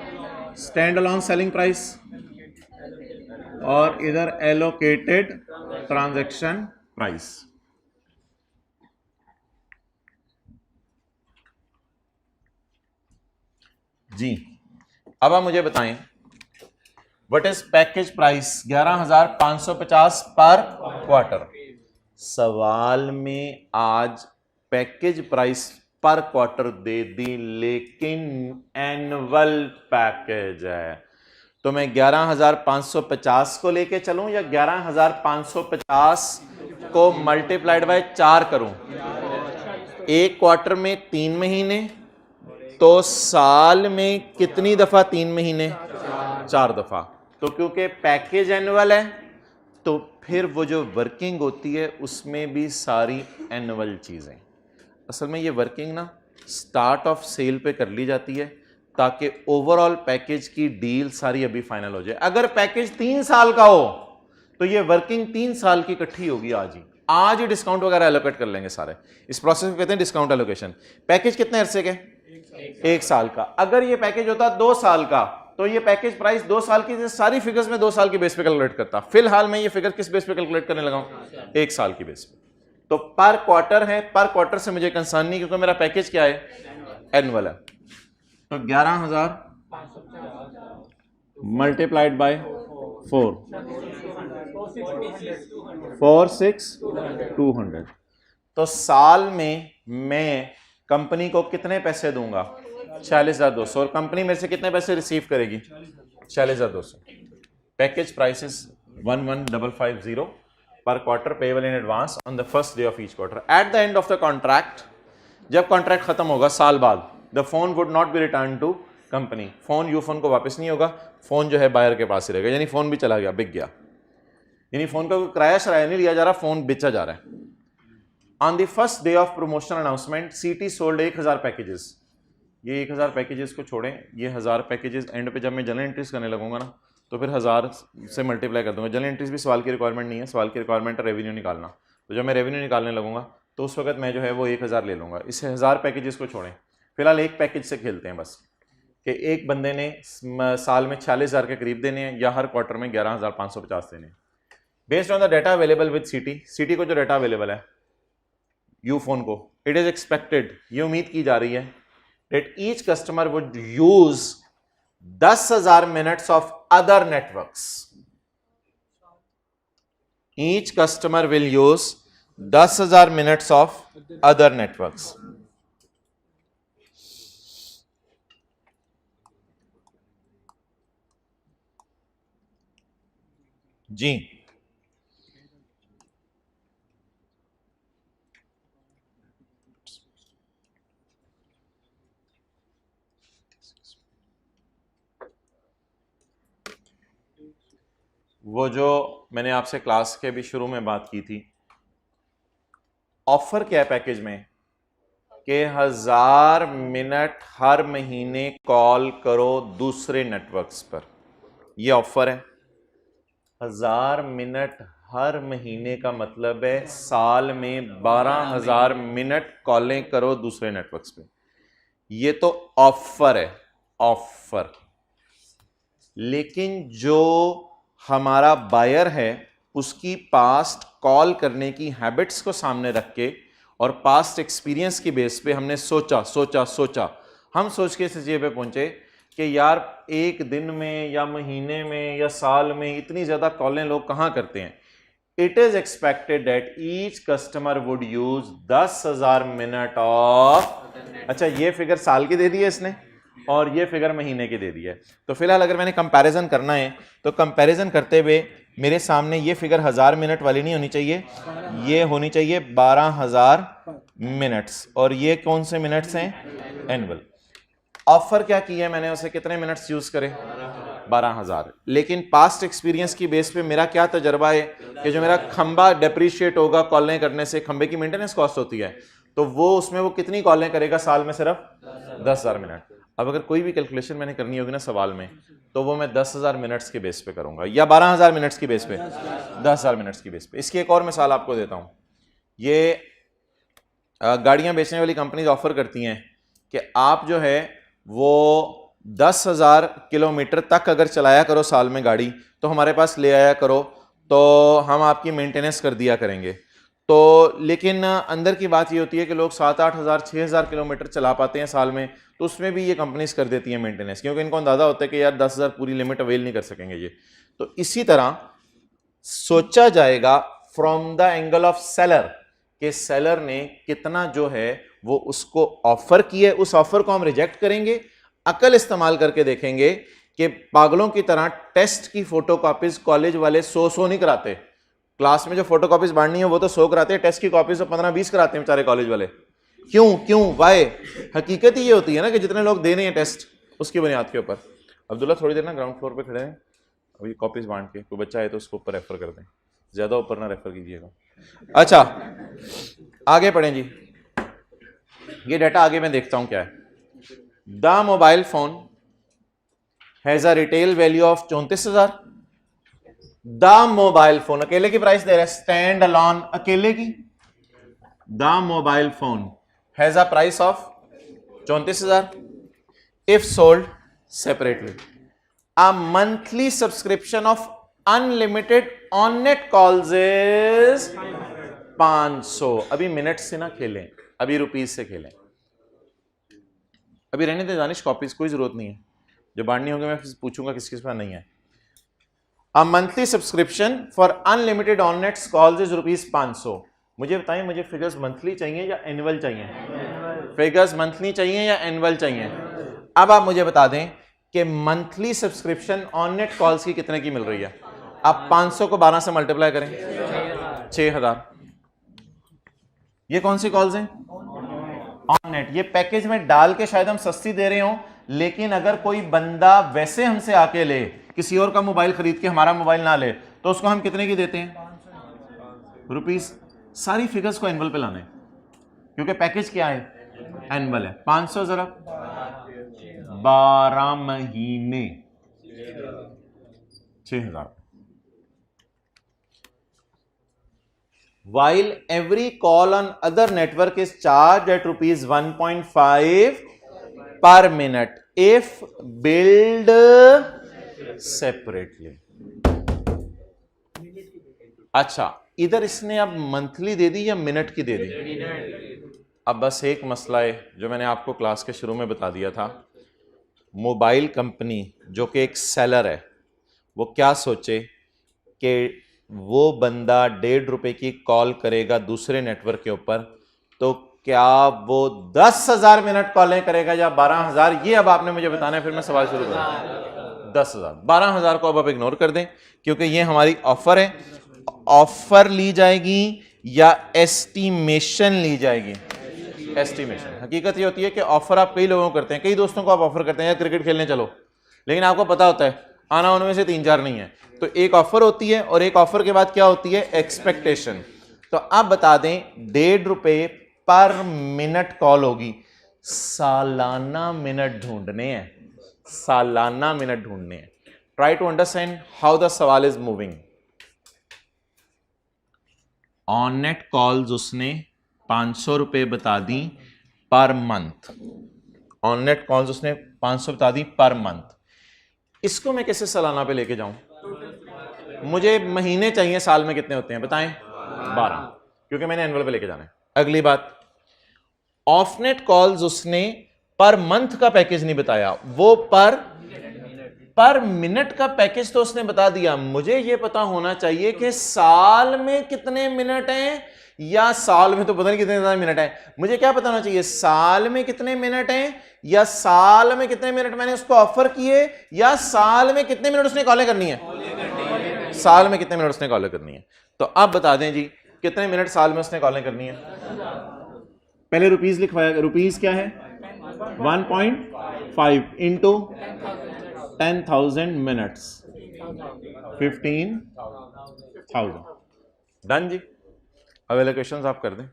स्टैंड अलोन सेलिंग प्राइस, और इधर एलोकेटेड ट्रांजैक्शन प्राइस। जी, अब आप मुझे बताएं व्हाट इज पैकेज प्राइस? 11,550 पर क्वार्टर। सवाल में आज पैकेज प्राइस पर क्वार्टर दे दी, लेकिन एनुअल पैकेज है, तो मैं 11,550 को लेके चलूं या 11,550 को मल्टीप्लाइड बाय 4 करूं? एक क्वार्टर में 3 महीने, तो साल में कितनी दफा 3 महीने? 4 दफा। तो क्योंकि पैकेज एनुअल है तो फिर वो जो वर्किंग होती है उसमें भी सारी एनुअल चीजें। असल में ये वर्किंग ना स्टार्ट ऑफ सेल पे कर ली जाती है ताकि ओवरऑल पैकेज की डील सारी अभी फाइनल हो जाए। अगर पैकेज 3 साल का हो तो ये वर्किंग 3 साल की इकट्ठी होगी आज ही डिस्काउंट वगैरह एलोकेट कर लेंगे सारे। इस प्रोसेस को कहते हैं डिस्काउंट एलोकेशन। पैकेज कितने अरसे के? 1 साल का। अगर ये पैकेज होता 2 साल का तो ये पैकेज प्राइस 2 साल की सारी फिगर्स में 2 साल की बेस पे कैलकुलेट करता। फिलहाल मैं ये फिगर किस बेस पे कैलकुलेट करने लगा हूं? 1 साल की बेस पे। तो पर क्वार्टर है, पर क्वार्टर से मुझे कंसर्न नहीं क्योंकि मेरा पैकेज क्या है? एनुअल है। तो 11,000 मल्टीप्लाइड बाय 4 4,6,200। तो साल में मैं कंपनी को कितने पैसे दूंगा? 46,200। और कंपनी मेरे से कितने पैसे रिसीव करेगी? 46,200। पैकेज प्राइसेस 11,550 पर quarter payable in advance on the first day of each quarter. At the end of the contract, जब कॉन्ट्रैक्ट खत्म होगा साल बाद, the phone would not be return to company. Phone Ufone को वापस नहीं होगा, फोन जो है बायर के पास ही रहेगा। यानी फोन भी चला गया, बिक गया। यानी फोन का कोई किराया शराया नहीं लिया जा रहा, फोन बेचा जा रहा है। On the first day of promotion announcement, सीटी सोल्ड 1,000 पैकेजेस। ये 1,000 पैकेजेस को छोड़ें, ये 1000 पैकेजेस एंड पे जब मैं जनरल एंट्रीज करने लगूंगा ना तो फिर 1000 से मल्टीप्लाई कर दूंगा। जनरल एंट्रीज भी सवाल की रिक्वायरमेंट नहीं है, सवाल की रिक्वायरमेंट है रेवेन्यू निकालना। तो जब मैं रेवेन्यू निकालने लगूंगा तो उस वक्त मैं जो है वो 1000 ले लूंगा। इससे 1000 पैकेजेस को छोड़ें, फिलहाल एक पैकेज से खेलते हैं बस कि एक बंदे ने साल में 46,000 के करीब देने हैं या हर क्वार्टर में 11,550 देने हैं। Based on the data available with city को जो डाटा अवेलेबल है यू फोन को, इट इज एक्सपेक्टेड, ये उम्मीद की जा रही है that each customer would use 10,000 minutes of other networks. Each customer will use 10,000 minutes of other networks. जी वो जो मैंने आपसे क्लास के भी शुरू में बात की थी, ऑफर क्या है पैकेज में कि 1000 मिनट हर महीने कॉल करो दूसरे नेटवर्क्स पर। ये ऑफर है। 1000 मिनट हर महीने का मतलब है साल में 12,000 मिनट कॉलें करो दूसरे नेटवर्क्स पे। ये तो ऑफर है, ऑफर। लेकिन जो हमारा बायर है उसकी पास्ट कॉल करने की हैबिट्स को सामने रख के और पास्ट एक्सपीरियंस की बेस पे हमने सोचा, हम सोच के इस चीज़ पे पहुंचे कि यार एक दिन में या महीने में या साल में इतनी ज़्यादा कॉलें लोग कहाँ करते हैं। It is expected that each customer would use 10,000 minute of, अच्छा ये फिगर साल की दे दी है इसने और ये फिगर महीने की दे दी है। तो फिलहाल अगर मैंने कंपैरिजन करना है तो कंपैरिजन करते हुए मेरे सामने ये फिगर 1000 मिनट वाली नहीं होनी चाहिए, ये होनी चाहिए 12,000 मिनट्स। और ये कौन से मिनट्स हैं? एनुअल। ऑफर क्या किया है मैंने, उसे कितने मिनट्स यूज करें? 12,000। लेकिन पास्ट एक्सपीरियंस की बेस पे मेरा क्या तजर्बा है कि जो मेरा खंबा डेप्रीशिएट होगा कॉलें करने से, खंबे की मेंटेनेंस कॉस्ट होती है, तो वो उसमें वो कितनी कॉलें करेगा साल में? सिर्फ 10,000 मिनट। अब अगर कोई भी कैलकुलेशन मैंने करनी होगी ना सवाल में तो वो मैं 10,000 मिनट्स के बेस पे करूंगा या 12,000 मिनट्स की बेस पे, 10,000 मिनट्स की बेस पे। इसकी एक और मिसाल आपको देता हूं। ये गाड़ियां बेचने वाली कंपनीज ऑफर करती हैं कि आप जो है वो 10,000 किलोमीटर तक अगर चलाया करो साल में गाड़ी तो हमारे पास ले आया करो तो हम आपकी मेंटेनेंस कर दिया करेंगे। तो लेकिन अंदर की बात ये होती है कि लोग 7-8 हज़ार 6,000 किलोमीटर चला पाते हैं साल में, तो उसमें भी ये कंपनीज कर देती हैं मेंटेनेंस, क्योंकि इनको अंदाजा होता है कि यार 10,000 पूरी लिमिट अवेल नहीं कर सकेंगे ये। तो इसी तरह सोचा जाएगा from the angle of seller कि सेलर ने कितना जो है वो उसको ऑफर किया है, उस ऑफर को हम रिजेक्ट करेंगे, अकल इस्तेमाल करके देखेंगे कि पागलों की तरह टेस्ट की फोटोकॉपीज कॉलेज वाले 100 नहीं कराते। क्लास में जो फोटोकॉपीज बांटनी है वो तो 100 कराते हैं, टेस्ट की कॉपीज तो 15-20 कराते हैं बेचारे कॉलेज वाले। क्यों वाई? हकीकत ही ये होती है ना कि जितने लोग दे रहे हैं टेस्ट उसकी बुनियाद के ऊपर। अब्दुल्ला थोड़ी देर ना ग्राउंड फ्लोर पे खड़े हैं, अभी कॉपीज बांट के कोई बच्चा है तो उसको ऊपर रेफर कर दें, ज्यादा ऊपर ना रेफर कीजिएगा। अच्छा आगे पढ़ें जी। ये डाटा आगे मैं देखता हूं क्या है। The mobile phone has a retail value of 34,000। The mobile phone अकेले की प्राइस दे रहा है, स्टैंड अलोन अकेले की। The mobile phone has a price of 34,000 if sold separately. A monthly subscription of unlimited on net calls is 500। अभी minute से ना खेलें, अभी रुपीज से खेलें। अभी रहने दे दानिश, कॉपीज कोई जरूरत नहीं है, जो बांटनी होगी मैं पूछूंगा किस किस पर नहीं है। A monthly subscription for unlimited on net calls is ₹500। मुझे बताएं, मुझे फिगर्स मंथली चाहिए या एनुअल चाहिए? फिगर्स मंथली चाहिए या एनुअल चाहिए? अब आप मुझे बता दें कि monthly subscription on net calls की कितने की मिल रही है। आप 500 को 12 से मल्टीप्लाई करें, 6,000। ये कौन सी कॉल्स हैं? On net. ये पैकेज में डाल के शायद हम सस्ती दे रहे हो, लेकिन अगर कोई बंदा वैसे हमसे आके ले, किसी और का मोबाइल खरीद के हमारा मोबाइल ना ले, तो उसको हम कितने की देते हैं? रुपीस। सारी फिगर्स को एनुअल पे लाना है, क्योंकि पैकेज क्या है? एनुअल है। 500 जरा 12 महीने 6,000। While every call on other network is charged at ₹1.5 per minute if billed separately। अच्छा, इधर इसने अब मंथली दे दी या मिनट की दे दी? अब बस एक मसला है जो मैंने आपको क्लास के शुरू में बता दिया था। मोबाइल कंपनी जो कि एक सेलर है, वो क्या सोचे कि वो बंदा ₹1.5 की कॉल करेगा दूसरे नेटवर्क के ऊपर, तो क्या वो 10,000 मिनट कॉलें करेगा या 12,000? ये अब आपने मुझे बताना है, फिर मैं सवाल शुरू करूँ। 10,000। 12,000 को अब आप इग्नोर कर दें, क्योंकि ये हमारी ऑफर है। ऑफर ली जाएगी या एस्टिमेशन ली जाएगी? एस्टिमेशन। हकीकत ये होती है कि ऑफर आप कई लोगों को करते हैं, कई दोस्तों को आप ऑफर करते हैं, या क्रिकेट खेलने चलो, लेकिन आपको पता होता है आना उनमें से 3-4 नहीं है, तो एक ऑफर होती है और एक ऑफर के बाद क्या होती है? एक्सपेक्टेशन। तो आप बता दें ₹1.5 पर मिनट कॉल होगी। सालाना मिनट ढूंढने हैं, सालाना मिनट ढूंढने हैं। Try to understand how the सवाल is moving. On net calls उसने ₹500 बता दी per month. On net calls उसने 500 बता दी पर मंथ। इसको मैं कैसे सालाना पे लेके जाऊं? मुझे महीने चाहिए, साल में कितने होते हैं बताएं? 12, क्योंकि मैंने एनुअल पे लेके जाना है। अगली बात, ऑफ नेट कॉल्स उसने पर मंथ का पैकेज नहीं बताया, वो पर मिनट का पैकेज तो उसने बता दिया। मुझे ये पता होना चाहिए कि साल में कितने मिनट हैं, या साल में तो पता नहीं कितने ज्यादा मिनट है। मुझे क्या पता होना चाहिए? साल में कितने मिनट हैं, या साल में कितने मिनट मैंने उसको ऑफर किए, या साल में कितने मिनट उसने कॉलें करनी है? साल में कितने मिनट उसने कॉलें करनी है। तो अब बता दें जी, कितने मिनट साल में उसने कॉलें करनी है? पहले रुपीस लिखवाया। रुपीस क्या है? 1.5 इंटू 10,000 मिनट्स, 15,000। डन जी। अब एलोकेशंस आप कर दें।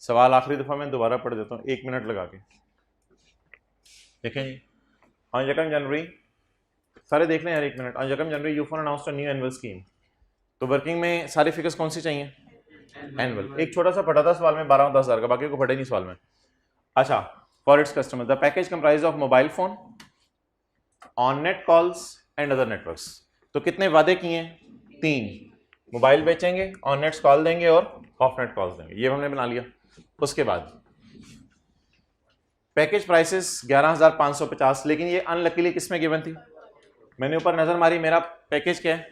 सवाल आखिरी दफा मैं दोबारा पढ़ देता हूं, 1 मिनट लगा के। देखें जी, ऑन 2 जनवरी, सारे देख लें यार 1 minute. On 2 January Ufone announced a new annual scheme. तो वर्किंग में सारी फिगर्स कौन सी चाहिए? एनुअल। एक छोटा सा फटा था सवाल में 12 और 10,000 का, बाकी को फटे नहीं सवाल में। अच्छा, for its customer the package comprise of mobile phone, on net calls and other networks. तो कितने वादे किए? 3। मोबाइल बेचेंगे, ऑन नेट कॉल देंगे और ऑफ नेट कॉल्स देंगे। ये हमने बना लिया। उसके बाद पैकेज प्राइसेस 11,550, लेकिन ये अनलकीली किसमें गिवन थी? मैंने ऊपर नजर मारी, मेरा पैकेज क्या है?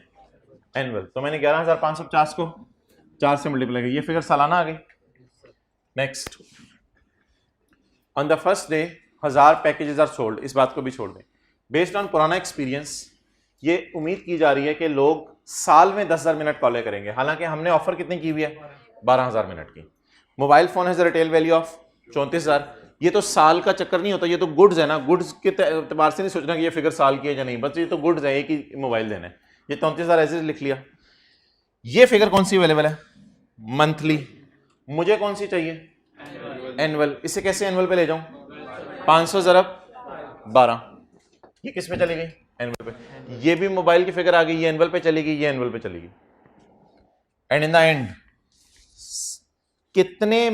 एनुअल। तो मैंने 11,550 को 4 से मल्टीप्लाई किया, ये फिगर सालाना आ गई। Next, on the first day 1000 packages are sold. इस बात को भी छोड़ दें। बेस्ड ऑन पुराना एक्सपीरियंस, ये उम्मीद की जा रही है कि लोग साल में 10,000 मिनट कॉलें करेंगे, हालांकि हमने ऑफर कितनी की हुई है 12,000 मिनट की। Mobile phone has retail value of 34,000। ये तो साल का चक्कर नहीं होता, ये तो गुड्स है ना, गुड्स के एतबार से नहीं सोचना कि ये फिगर साल की है या नहीं, बस ये तो गुड्स है, एक ही मोबाइल देना है। ये 34,000 ऐसे लिख लिया। ये फिगर कौन सी अवेलेबल है? मंथली। मुझे कौन सी चाहिए? एनुअल। इसे कैसे एनुअल पे ले जाऊं? 500 ज़रब 12, ये किस पे चली गई? एनुअल पे। ये भी मोबाइल की फिगर आ गई, ये एनुअल पे चली गई, ये एनुअल पे चली गई। एंड इन द एंड कितने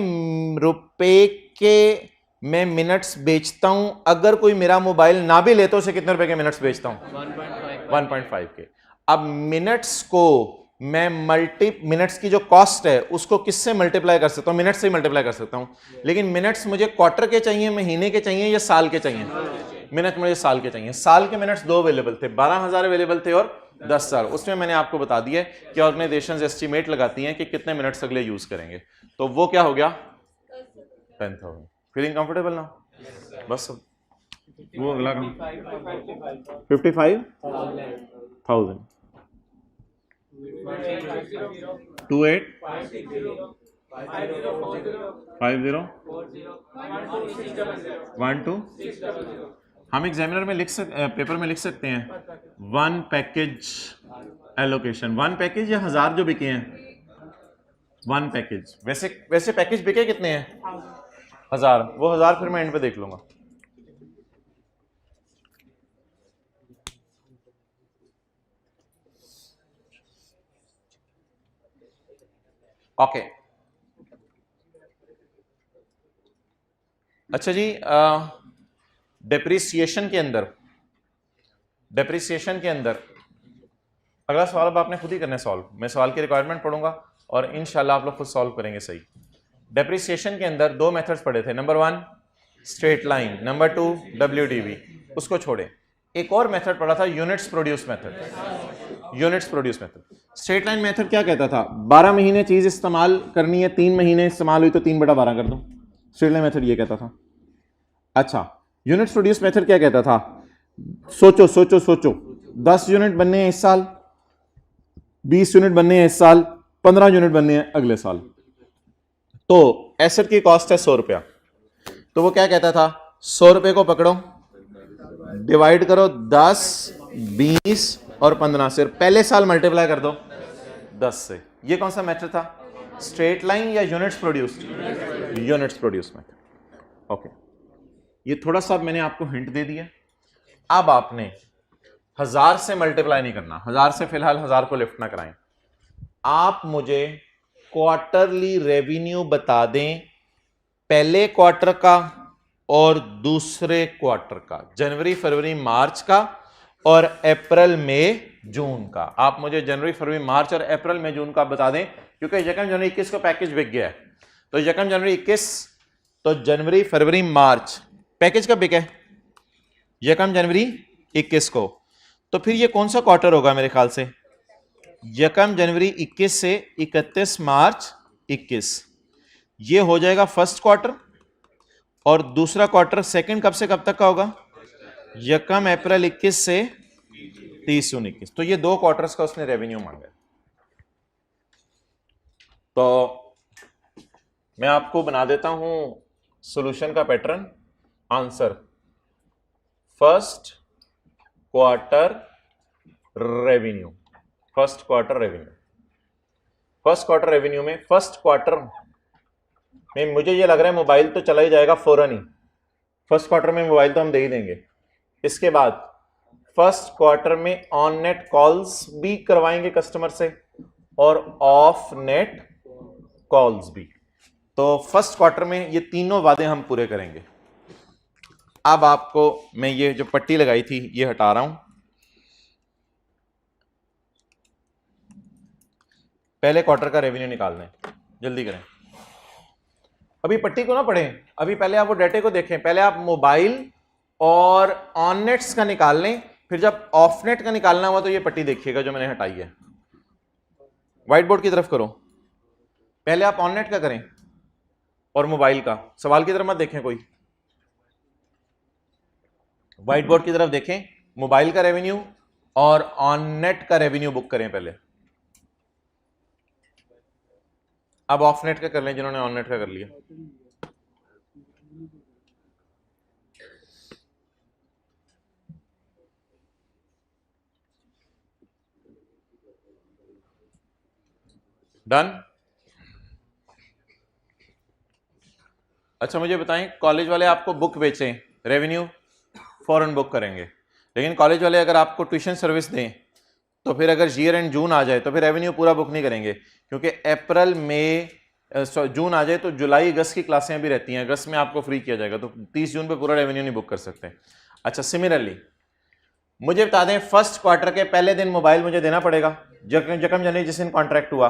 रुपए के मैं मिनट्स बेचता हूं? अगर कोई मेरा मोबाइल ना भी ले तो उसे कितने रुपए के मिनट्स बेचता हूं? 1.5 के। अब मिनट्स को मैं मिनट्स की जो कॉस्ट है उसको किससे मल्टीप्लाई कर सकता हूं? मिनट्स से ही मल्टीप्लाई कर सकता हूं, लेकिन मिनट्स मुझे क्वार्टर के चाहिए, महीने के चाहिए या साल के चाहिए? मिनट मुझे साल के चाहिए। साल के मिनट्स दो अवेलेबल थे, 12,000 अवेलेबल थे और 10,000। उसमें मैंने आपको बता दिया कि ऑर्गेनाइजेशंस एस्टिमेट लगाती हैं कि कितने मिनट्स अगले यूज करेंगे, तो वो क्या हो गया? 10,000। फीलिंग कंफर्टेबल ना? बस वो अगला 55,000 2850 हम एग्जामिनर में पेपर में लिख सकते हैं 1 पैकेज एलोकेशन। 1 पैकेज या 1000 जो बिके हैं? 1 पैकेज। वैसे पैकेज बिके कितने हैं? 1000। वो 1000 फिर मैं एंड पे देख लूंगा। ओके अच्छा जी, डेप्रिसिएशन के अंदर अगला सवाल अब आपने खुद ही करना है सॉल्व। मैं सवाल की रिक्वायरमेंट पढ़ूंगा और इंशाल्लाह आप लोग खुद सॉल्व करेंगे सही। डेप्रिसिएशन के अंदर दो मेथड्स पढ़े थे, number 1 straight line, number 2 WDV। उसको छोड़े, एक और मेथड पढ़ा था units produce method. Straight line method क्या कहता था? 12 महीने चीज इस्तेमाल करनी है, 3 महीने इस्तेमाल हुई तो 3/12 कर दो। स्ट्रेट लाइन मेथड ये कहता था। अच्छा, यूनिट्स प्रोड्यूस मेथड क्या कहता था? सोचो 10 यूनिट बनने हैं इस साल, 20 यूनिट बनने हैं इस साल, 15 यूनिट बनने हैं अगले साल, तो एसेट की कॉस्ट है 100 रुपया। तो वो क्या कहता था? 100 रुपए को पकड़ो, डिवाइड करो 10, 20 और 15 से, पहले साल मल्टीप्लाई कर दो 10 से। ये कौन सा मेथड था? स्ट्रेट लाइन या units produced? Units produce method. Okay, ये थोड़ा सा मैंने आपको हिंट दे दिया। अब आपने 1000 से मल्टीप्लाई नहीं करना, 1000 से फिलहाल 1000 को लिफ्ट ना कराएं। आप मुझे क्वार्टरली रेवेन्यू बता दें, पहले क्वार्टर का और दूसरे क्वार्टर का, जनवरी फरवरी मार्च का और अप्रैल मई जून का। आप मुझे जनवरी फरवरी मार्च और अप्रैल मई जून का बता दें, क्योंकि यकम जनवरी 21 को पैकेज बिक गया है, तो यकम जनवरी 21, तो जनवरी फरवरी मार्च पैकेज कब बिका है? यकम जनवरी 21 को। तो फिर ये कौन सा क्वार्टर होगा? मेरे ख्याल से यकम जनवरी 21 से 31 मार्च 21, ये हो जाएगा फर्स्ट क्वार्टर। और दूसरा क्वार्टर सेकंड कब से कब तक का होगा? यकम अप्रैल 21 से 30 जून 21। तो ये दो क्वार्टर्स का उसने रेवेन्यू मांगा। तो मैं आपको बना देता हूं सॉल्यूशन का pattern, answer first quarter revenue. First quarter revenue में फर्स्ट क्वार्टर में मुझे ये लग रहा है मोबाइल तो चला ही जाएगा फौरन ही, फर्स्ट क्वार्टर में मोबाइल तो हम दे ही देंगे। इसके बाद फर्स्ट क्वार्टर में ऑन नेट कॉल्स भी करवाएंगे कस्टमर से और ऑफ नेट कॉल्स भी। तो फर्स्ट क्वार्टर में ये तीनों वादे हम पूरे करेंगे। अब आपको मैं ये जो पट्टी लगाई थी ये हटा रहा हूं। पहले क्वार्टर का रेवेन्यू निकालना है, जल्दी करें। अभी पट्टी को ना पढ़ें, अभी पहले आप वो डेटे को देखें। पहले आप मोबाइल और ऑन नेट्स का निकाल लें, फिर जब ऑफ नेट का निकालना हुआ तो ये पट्टी देखिएगा जो मैंने हटाई है। व्हाइट बोर्ड की तरफ करो, पहले आप ऑन नेट का करें और मोबाइल का। सवाल की तरफ मत देखें कोई, व्हाइट बोर्ड की तरफ देखें। मोबाइल का रेवेन्यू और ऑन नेट का रेवेन्यू बुक करें पहले। अब ऑफ नेट का कर लें जिन्होंने ऑन नेट का कर लिया। डन। अच्छा मुझे बताएं, कॉलेज वाले आपको बुक बेचें, रेवेन्यू फौरन बुक करेंगे, लेकिन कॉलेज वाले अगर आपको ट्यूशन सर्विस दें तो फिर अगर ईयर एंड जून आ जाए तो फिर रेवेन्यू पूरा बुक नहीं करेंगे, क्योंकि अप्रैल मई जून आ जाए तो जुलाई अगस्त की क्लासें भी रहती हैं, अगस्त में आपको फ्री किया जाएगा, तो 30 जून पे पूरा रेवेन्यू नहीं बुक कर सकते। अच्छा सिमिलरली मुझे बता दें, फर्स्ट क्वार्टर के पहले दिन मोबाइल मुझे देना पड़ेगा, जकम जनवरी जिस दिन कॉन्ट्रैक्ट हुआ,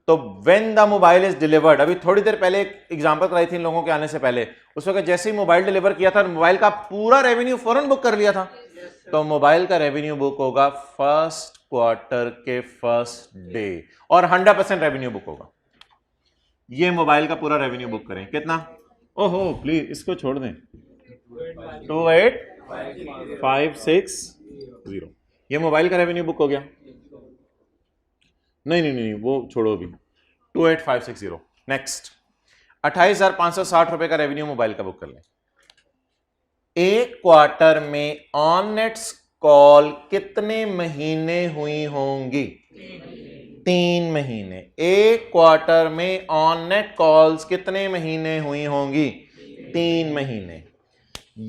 तो when the mobile is delivered, अभी थोड़ी देर पहले एक एग्जांपल कराई थी इन लोगों के आने से पहले, उस वक्त जैसे ही मोबाइल डिलीवर किया था मोबाइल का पूरा रेवेन्यू फौरन बुक कर लिया था, तो मोबाइल का रेवेन्यू बुक होगा फर्स्ट क्वार्टर के फर्स्ट डे और 100% रेवेन्यू बुक होगा। ये मोबाइल का पूरा रेवेन्यू बुक करें, कितना? ओहो प्लीज इसको छोड़ दें, 28560, ये मोबाइल का रेवेन्यू बुक हो गया। नहीं वो छोड़ो अभी, 28560। नेक्स्ट 28,560 रुपए का रेवेन्यू मोबाइल का बुक कर लें। एक क्वार्टर में ऑन नेट कॉल कितने महीने हुई होंगी? 3 महीने। एक क्वार्टर में ऑन नेट कॉल्स कितने महीने हुई होंगी? 3 महीने।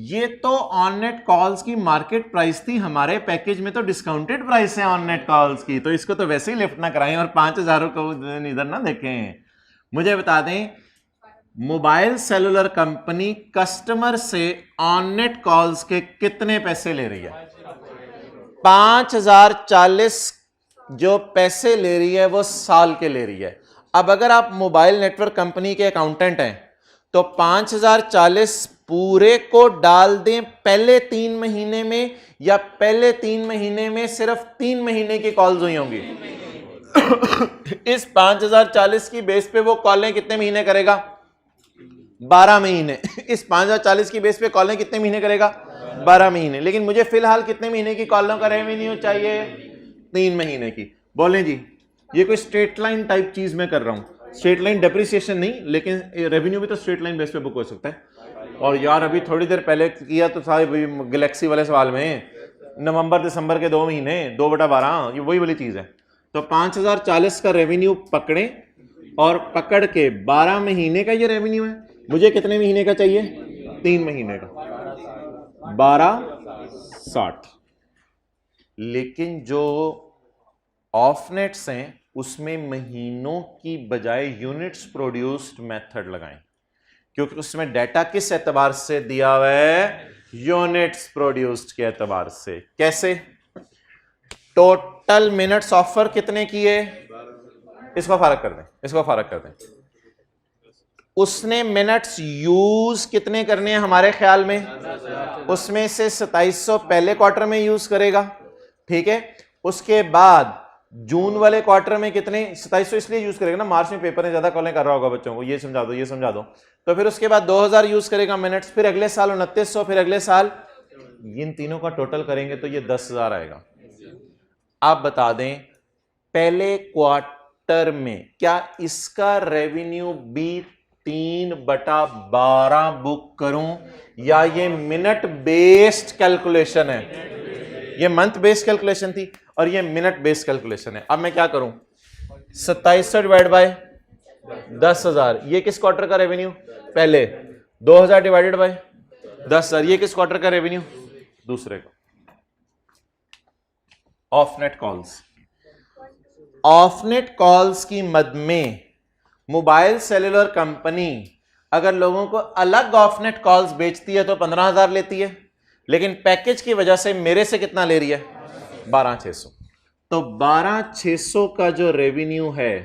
ये तो ऑन नेट कॉल्स की मार्केट प्राइस थी, हमारे पैकेज में तो डिस्काउंटेड प्राइस है ऑन नेट कॉल्स की, तो इसको तो वैसे ही लिफ्ट ना कराएं और 5,000 को इधर ना देखें। मुझे बता दें, मोबाइल सेलुलर कंपनी कस्टमर से ऑन नेट कॉल्स के कितने पैसे ले रही है? 5,040 जो पैसे ले रही है वो साल के ले रही है। अब अगर आप मोबाइल नेटवर्क कंपनी के अकाउंटेंट हैं तो 5,040 पूरे को डाल दें पहले 3 महीने में, या पहले 3 महीने में सिर्फ 3 महीने की कॉल्स हुई होंगी? इस 5,040 की बेस पे वो कॉलें कितने महीने करेगा? 12 महीने। इस 5,040 की बेस पे कॉलें कितने महीने करेगा? 12 महीने। लेकिन मुझे फिलहाल कितने महीने की कॉलों का रेवेन्यू चाहिए? 3 महीने की। बोलें जी, ये कोई स्ट्रेट लाइन टाइप चीज मैं कर रहा हूं, स्ट्रेट लाइन डेप्रिसिएशन नहीं, लेकिन रेवेन्यू भी तो स्ट्रेट लाइन बेस पे बुक हो सकता है। और यार अभी थोड़ी देर पहले किया तो था गैलेक्सी वाले सवाल में, नवंबर दिसंबर के 2 महीने, 2/12, ये वही वाली चीज है। तो 5,040 का रेवेन्यू पकड़े और पकड़ के 12 महीने का ये रेवेन्यू है, मुझे कितने महीने का चाहिए? 3 महीने का, 1260। लेकिन जो ऑफ नेट्स हैं उसमें महीनों की बजाय यूनिट्स प्रोड्यूस्ड मेथड लगाएं, क्योंकि उसमें डाटा किस एतबार से दिया हुआ है? यूनिट्स प्रोड्यूस्ड के एतबार से। कैसे? टोटल मिनट्स ऑफर कितने किए? इसको फर्क कर दें, इसको फर्क कर दें। उसने मिनट्स यूज कितने करने हैं हमारे ख्याल में? उसमें से 2700 पहले क्वार्टर में यूज करेगा, ठीक है। उसके बाद जून वाले क्वार्टर में कितने? 2700 इसलिए यूज करेगा ना, मार्च में पेपर में ज्यादा कॉलें कर रहा होगा बच्चों को, ये समझा दो ये समझा दो। तो फिर उसके बाद 2000 यूज करेगा मिनट्स, फिर अगले साल 2900, फिर अगले साल, इन तीनों का टोटल करेंगे तो ये 10,000 आएगा। आप बता दें पहले क्वार्टर में क्या इसका रेवेन्यू भी 3/12 बुक करूं, या ये मिनट बेस्ड कैलकुलेशन है? ये मंथ बेस्ड कैलकुलेशन थी और ये मिनट बेस्ड कैलकुलेशन है। अब मैं क्या करूं? 2700 डिवाइड बाय 10,000, ये किस क्वार्टर का रेवेन्यू? पहले। 2,000 डिवाइडेड बाय 10,000, ये किस क्वार्टर का रेवेन्यू? दूसरे का। Of net calls, of net calls की मद में मोबाइल सेलुलर कंपनी अगर लोगों को अलग ऑफ नेट कॉल्स बेचती है तो 15,000 लेती है, लेकिन पैकेज की वजह से मेरे से कितना ले रही है? 12,600। तो 12,600 का जो रेवेन्यू है,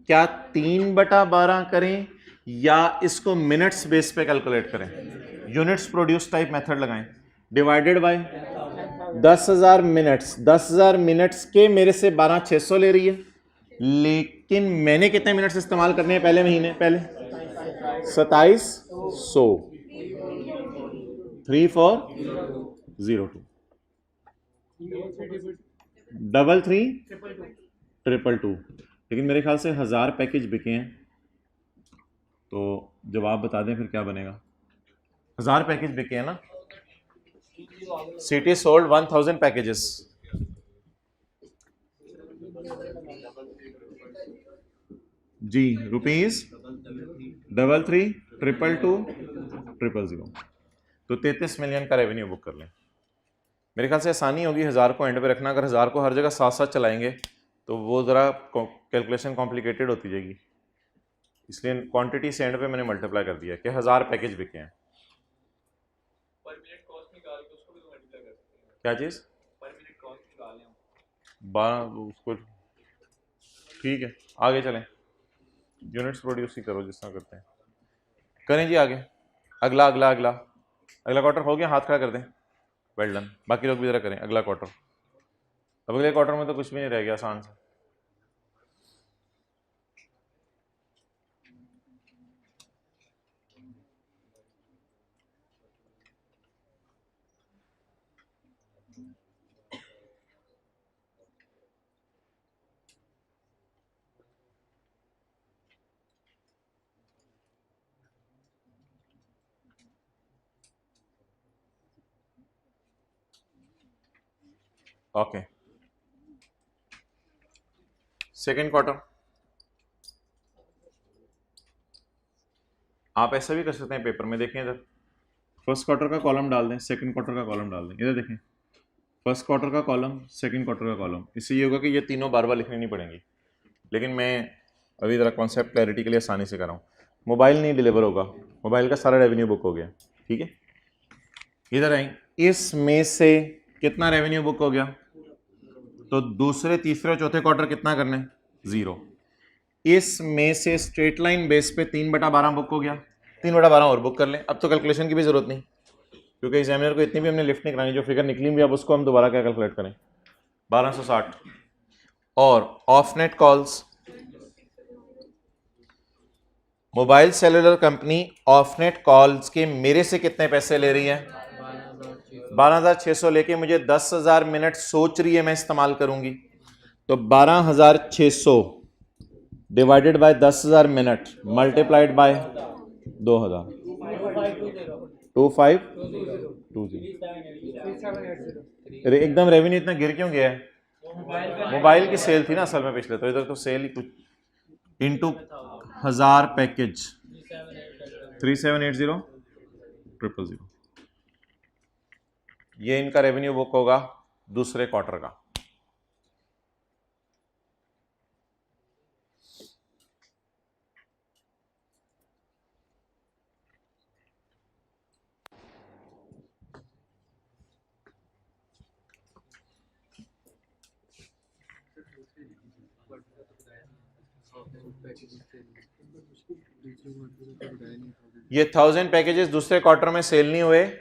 क्या 3/12 करें या इसको मिनट्स बेस पे कैलकुलेट करें? यूनिट्स प्रोड्यूस टाइप मेथड लगाएं, डिवाइडेड बाय 10,000 मिनट्स। 10,000 मिनट्स के मेरे से 12,600 ले रही है, लेकिन मैंने कितने मिनट्स इस्तेमाल करने हैं पहले महीने? पहले 2700, 3402। 33 लेकिन मेरे ख्याल से 1000 पैकेज बिके हैं, तो जवाब बता दें फिर क्या बनेगा। 1000 पैकेज बिके हैं ना। City sold 1000 packages. जी, ₹33,322,000। तो 33 मिलियन का रेवेन्यू बुक कर लें। मेरे ख्याल से आसानी होगी 1000 को एंड पे रखना। अगर 1000 को हर जगह साथ साथ चलाएंगे तो वो ज़रा कैलकुलेशन कॉम्प्लिकेटेड होती जाएगी, इसलिए क्वांटिटी से एंड पे मैंने मल्टीप्लाई कर दिया कि 1000 पैकेज बिके हैं। पर मिनट कॉस्ट निकाल के उसको भी तो मल्टीप्लाई कर सकते हैं। क्या चीज़? पर मिनट कॉस्ट निकाल लें 12 उसको। ठीक है, आगे चलें। यूनिट्स प्रोड्यूस ही करो जिस तरह करते हैं। करें जी आगे। अगला अगला अगला अगला क्वार्टर हो गया, हाथ खड़ा कर दें। Well done. बाकी लोग भी ज़रा करें अगला क्वार्टर। अब अगले क्वार्टर में तो कुछ भी नहीं रह गया आसान से। Okay, second quarter. आप ऐसा भी कर सकते हैं पेपर में, देखें इधर। फर्स्ट क्वार्टर का कॉलम डाल दें, सेकंड क्वार्टर का कॉलम डाल दें। इधर देखें, फर्स्ट क्वार्टर का कॉलम, सेकंड क्वार्टर का कॉलम। इससे ये होगा कि ये तीनों बार बार लिखनी नहीं पड़ेंगी, लेकिन मैं अभी ज़रा कॉन्सेप्ट क्लैरिटी के लिए आसानी से कर रहा हूँ। मोबाइल नहीं डिलीवर होगा, मोबाइल का सारा रेवेन्यू बुक हो गया, ठीक है। इधर आए, इसमें से कितना रेवेन्यू बुक हो गया, तो दूसरे तीसरे चौथे क्वार्टर कितना करना है, 0। इसमें से स्ट्रेट लाइन बेस पे 3/12 बुक हो गया, 3/12 और बुक कर लें। अब तो कैलकुलेशन की भी जरूरत नहीं, क्योंकि एग्जामिनर को इतनी भी हमने लिफ्ट नहीं करानी। जो फिगर निकली भी अब उसको हम दोबारा क्या कैलकुलेट करें, 1260। और of net calls, mobile cellular company of net calls के मेरे से कितने पैसे ले रही है, 12,600 लेके मुझे 10,000 मिनट सोच रही है मैं इस्तेमाल करूंगी। तो 12,600 divided by 10,000 minute multiplied by 2,000, 2520। एकदम रेवेन्यू इतना गिर क्यों गया है, मोबाइल की सेल थी ना असल में पिछले, तो इधर तो सेल ही कुछ इनटू 1000 पैकेज 3780,000। ये इनका रेवेन्यू बुक होगा दूसरे क्वार्टर का। ये 1000 पैकेजेस दूसरे क्वार्टर में सेल नहीं हुए।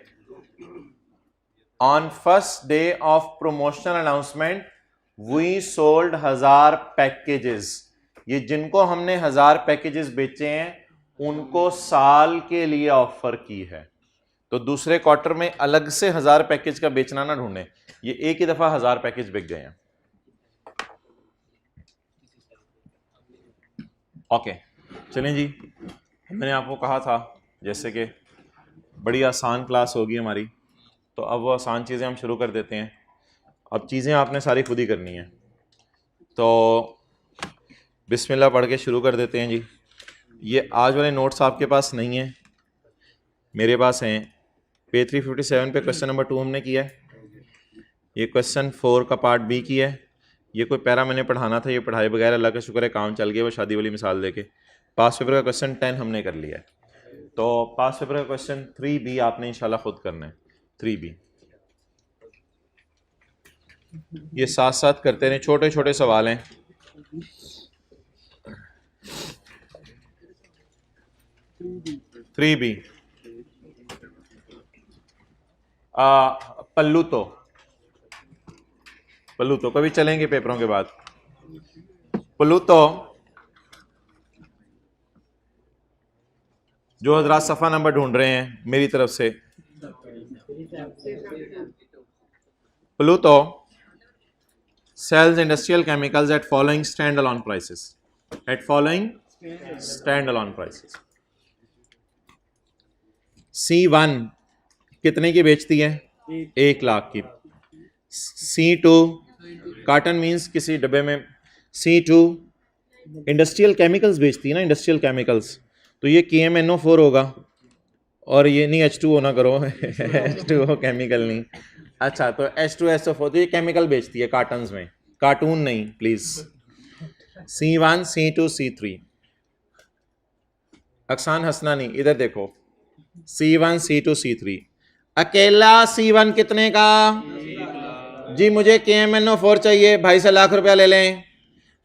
On first day of promotional announcement we sold 1000 packages. ये जिनको हमने 1000 पैकेजेस बेचे हैं उनको साल के लिए ऑफर की है। तो दूसरे क्वार्टर में अलग से 1000 पैकेज का बेचना ना ढूंढें, ये एक ही दफा 1000 पैकेज बिक गए हैं। ओके चलें जी, मैंने आपको कहा था जैसे कि बड़ी आसान क्लास होगी हमारी, तो अब वो आसान चीज़ें हम शुरू कर देते हैं। अब चीज़ें आपने सारी खुद ही करनी है, तो बिस्मिल्लाह पढ़ के शुरू कर देते हैं जी। ये आज वाले नोट्स आपके पास नहीं हैं, मेरे पास हैं। पेज 357 पे क्वेश्चन नंबर 2 हमने किया है, ये क्वेश्चन 4 का पार्ट बी किया है। ये कोई पैरा मैंने पढ़ाना था, ये पढ़ाए बगैर अल्लाह का शुक्र है काम चल गया, वो शादी वाली मिसाल देके। पास पेपर का क्वेश्चन 10 हमने कर लिया है, तो पास पेपर का क्वेश्चन 3B आपने इंशाल्लाह खुद करना है। 3B ये साथ साथ करते रहे, छोटे छोटे सवाल हैं। थ्री बी पल्लू तो कभी चलेंगे पेपरों के बाद। पल्लू तो जो हजरात सफ़ा नंबर ढूंढ रहे हैं मेरी तरफ से, प्लूतो sells industrial chemicals at following standalone prices. At following standalone prices. C1 कितने की बेचती है? 1 लाख की. C2 कार्टन मीन्स किसी डब्बे में. C2 इंडस्ट्रियल केमिकल्स बेचती है ना, इंडस्ट्रियल केमिकल्स, तो ये KMNO4 होगा. और ये नहीं H2O ना करो H2O केमिकल नहीं. अच्छा, तो H2SO4 तो ये केमिकल बेचती है कार्टन्स में, कार्टून नहीं प्लीज. C1 C2 C3. अक्सान हंसना नहीं, इधर देखो. C1 C2 C3. अकेला C1 कितने का? जी मुझे KMNO4 चाहिए, भाई से लाख रुपया ले लें.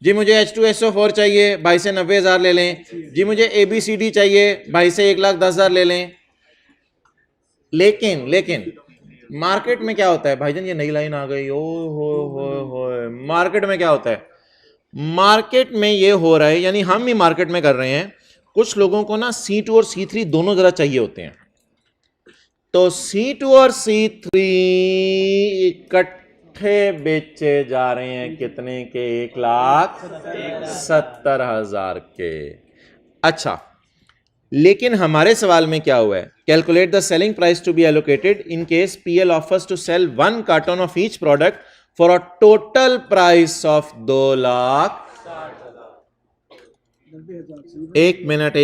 जी मुझे H2SO4 चाहिए, भाई से 90,000 ले लें. जी मुझे ABCD चाहिए, भाई से 1,10,000 ले लें. लेकिन मार्केट में क्या होता है भाईजान? ये नई लाइन आ गई. ओ हो. मार्केट में क्या होता है? मार्केट में ये हो रहा है, यानी हम भी मार्केट में कर रहे हैं, कुछ लोगों को ना C2 और C3 दोनों जरा चाहिए होते हैं. तो C2 और C3 इकट्ठे बेचे जा रहे हैं. कितने के? 1,70,000 के. अच्छा, लेकिन हमारे सवाल में क्या हुआ है? Calculate the selling price to be allocated in case PL offers to sell 1 carton of each product for a total price of 2 lakh. 1 minute